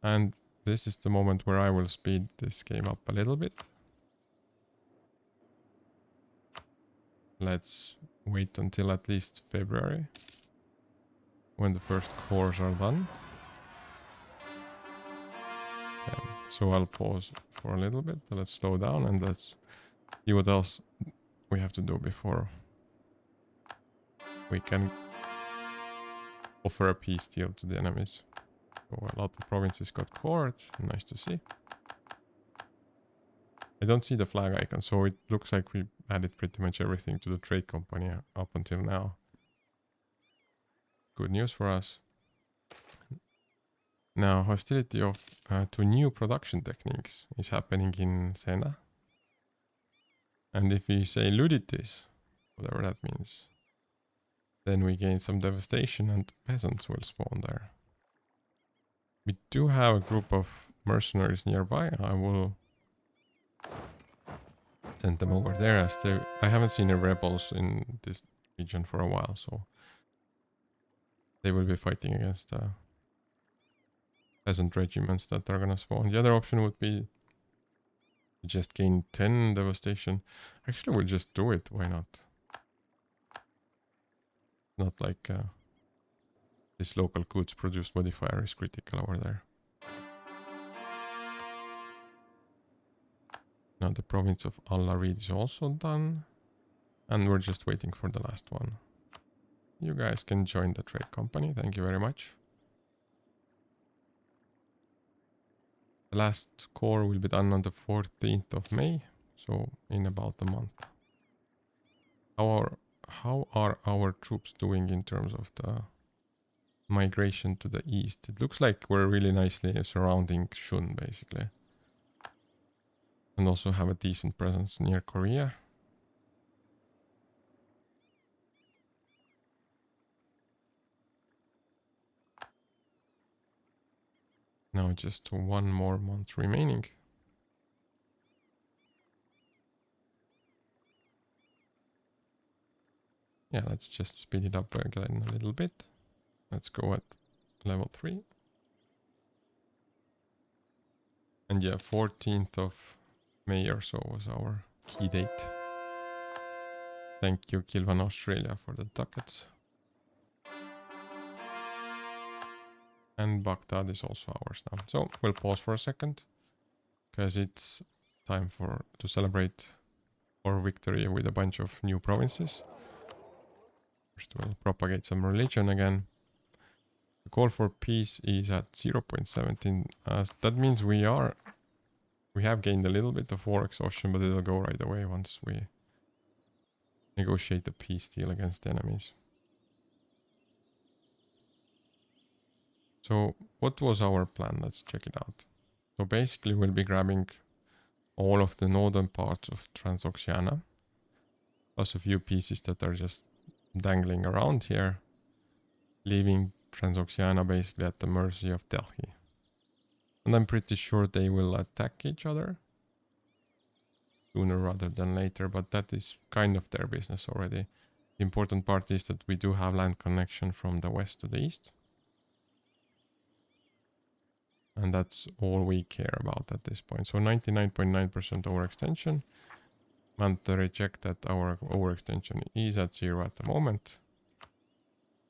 And this is the moment where I will speed this game up a little bit. Let's wait until at least February, when the first cores are done. Okay, so I'll pause for a little bit. Let's slow down and let's see what else we have to do before we can offer a peace deal to the enemies. So a lot of provinces got cored. Nice to see. I don't see the flag icon, so it looks like we added pretty much everything to the trade company up until now. Good news for us. Now, hostility of to new production techniques is happening in Sena. And if we say Luditis, whatever that means, then we gain some devastation and peasants will spawn there. We do have a group of mercenaries nearby. I will send them over there, as I haven't seen any rebels in this region for a while, so they will be fighting against peasant regiments that are gonna spawn. The other option would be to just gain 10 devastation. Actually, we'll just do it. Why not? Not like this local goods produced modifier is critical over there. Now the province of Al-Arid is also done. And we're just waiting for the last one. You guys can join the trade company. Thank you very much. The last core will be done on the 14th of May. So in about a month. How are our troops doing in terms of the migration to the east? It looks like we're really nicely surrounding Shun, basically. And also have a decent presence near Korea. Now just 1 more month remaining. Yeah, let's just speed it up again a little bit. Let's go at level 3. And yeah, 14th of May or so was our key date. Thank you, Kilwa, Australia, for the ducats. And Baghdad is also ours now. So we'll pause for a second, because it's time to celebrate our victory with a bunch of new provinces. First we'll propagate some religion again. The call for peace is at 0.17. That means we have gained a little bit of war exhaustion, but it'll go right away once we negotiate a peace deal against the enemies. So what was our plan? Let's check it out. So basically we'll be grabbing all of the northern parts of Transoxiana, plus a few pieces that are just dangling around here, leaving Transoxiana basically at the mercy of Delhi. And I'm pretty sure they will attack each other sooner rather than later, but that is kind of their business already. The important part is that we do have land connection from the west to the east. And that's all we care about at this point. So 99.9% overextension. And to reject that our overextension is at 0 at the moment.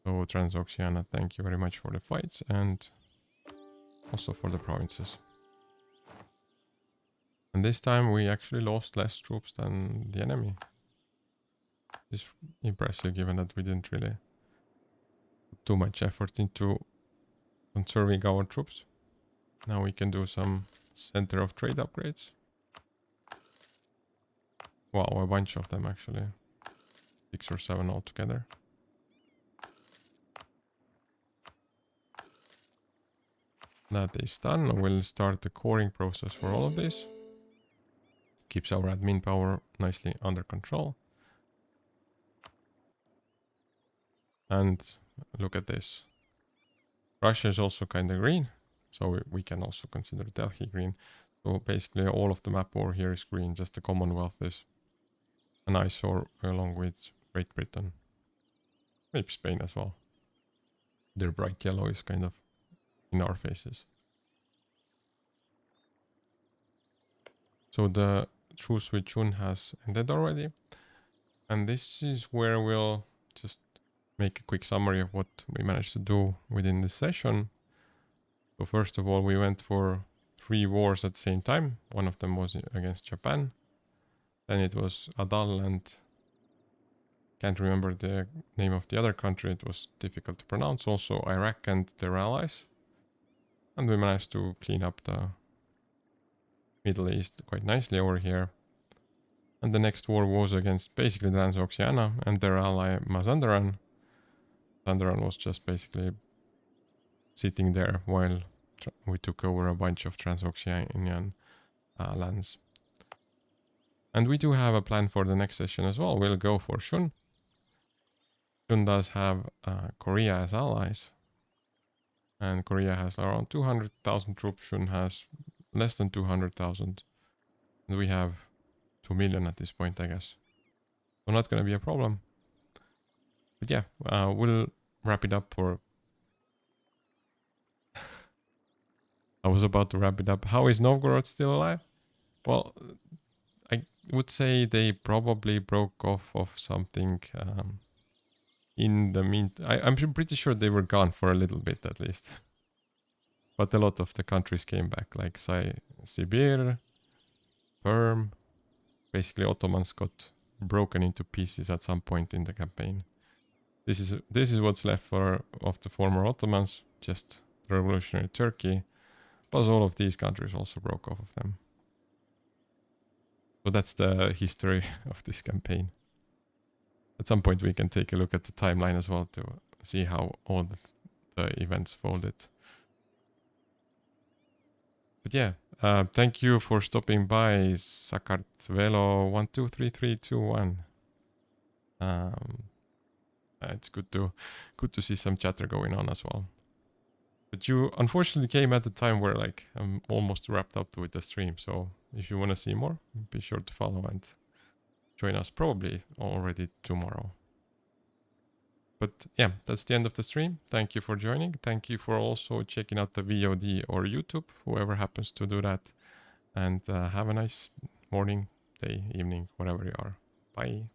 So Transoxiana, thank you very much for the fights and also for the provinces. And this time we actually lost less troops than the enemy. It's impressive given that we didn't really put too much effort into conserving our troops. Now we can do some center of trade upgrades. Wow, a bunch of them actually. 6 or 7 altogether. That is done. We'll start the coring process for all of this. Keeps our admin power nicely under control. And look at this. Russia is also kind of green. So we can also consider Delhi green. So basically all of the map over here is green. Just the Commonwealth is an eyesore along with Great Britain. Maybe Spain as well. Their bright yellow is kind of in our faces. So the truce with June has ended already. And this is where we'll just make a quick summary of what we managed to do within this session. So first of all, we went for 3 wars at the same time. One of them was against Japan. Then it was Adal and can't remember the name of the other country. It was difficult to pronounce. Also Iraq and their allies. And we managed to clean up the Middle East quite nicely over here. And the next war was against basically Transoxiana and their ally Mazandaran. Mazandaran was just basically sitting there while we took over a bunch of Transoxianian lands. And we do have a plan for the next session as well. We'll go for Shun. Shun does have Korea as allies. And Korea has around 200,000 troops. Shun has less than 200,000. And we have 2 million at this point, I guess. So not going to be a problem. But yeah, we'll wrap it up for... I was about to wrap it up. How is Novgorod still alive? Well, I would say they probably broke off of something in the meantime. I'm pretty sure they were gone for a little bit at least. But a lot of the countries came back, like Sibir, Perm. Basically, Ottomans got broken into pieces at some point in the campaign. This is what's left of the former Ottomans, just revolutionary Turkey. Plus all of these countries also broke off of them. So that's the history of this campaign. At some point we can take a look at the timeline as well to see how all the events folded. But yeah, thank you for stopping by, Sakartvelo123321. It's good to see some chatter going on as well. But you unfortunately came at the time where like I'm almost wrapped up with the stream. So if you want to see more, be sure to follow and join us probably already tomorrow. But yeah, that's the end of the stream. Thank you for joining. Thank you for also checking out the VOD or YouTube, whoever happens to do that. And have a nice morning, day, evening, wherever you are. Bye.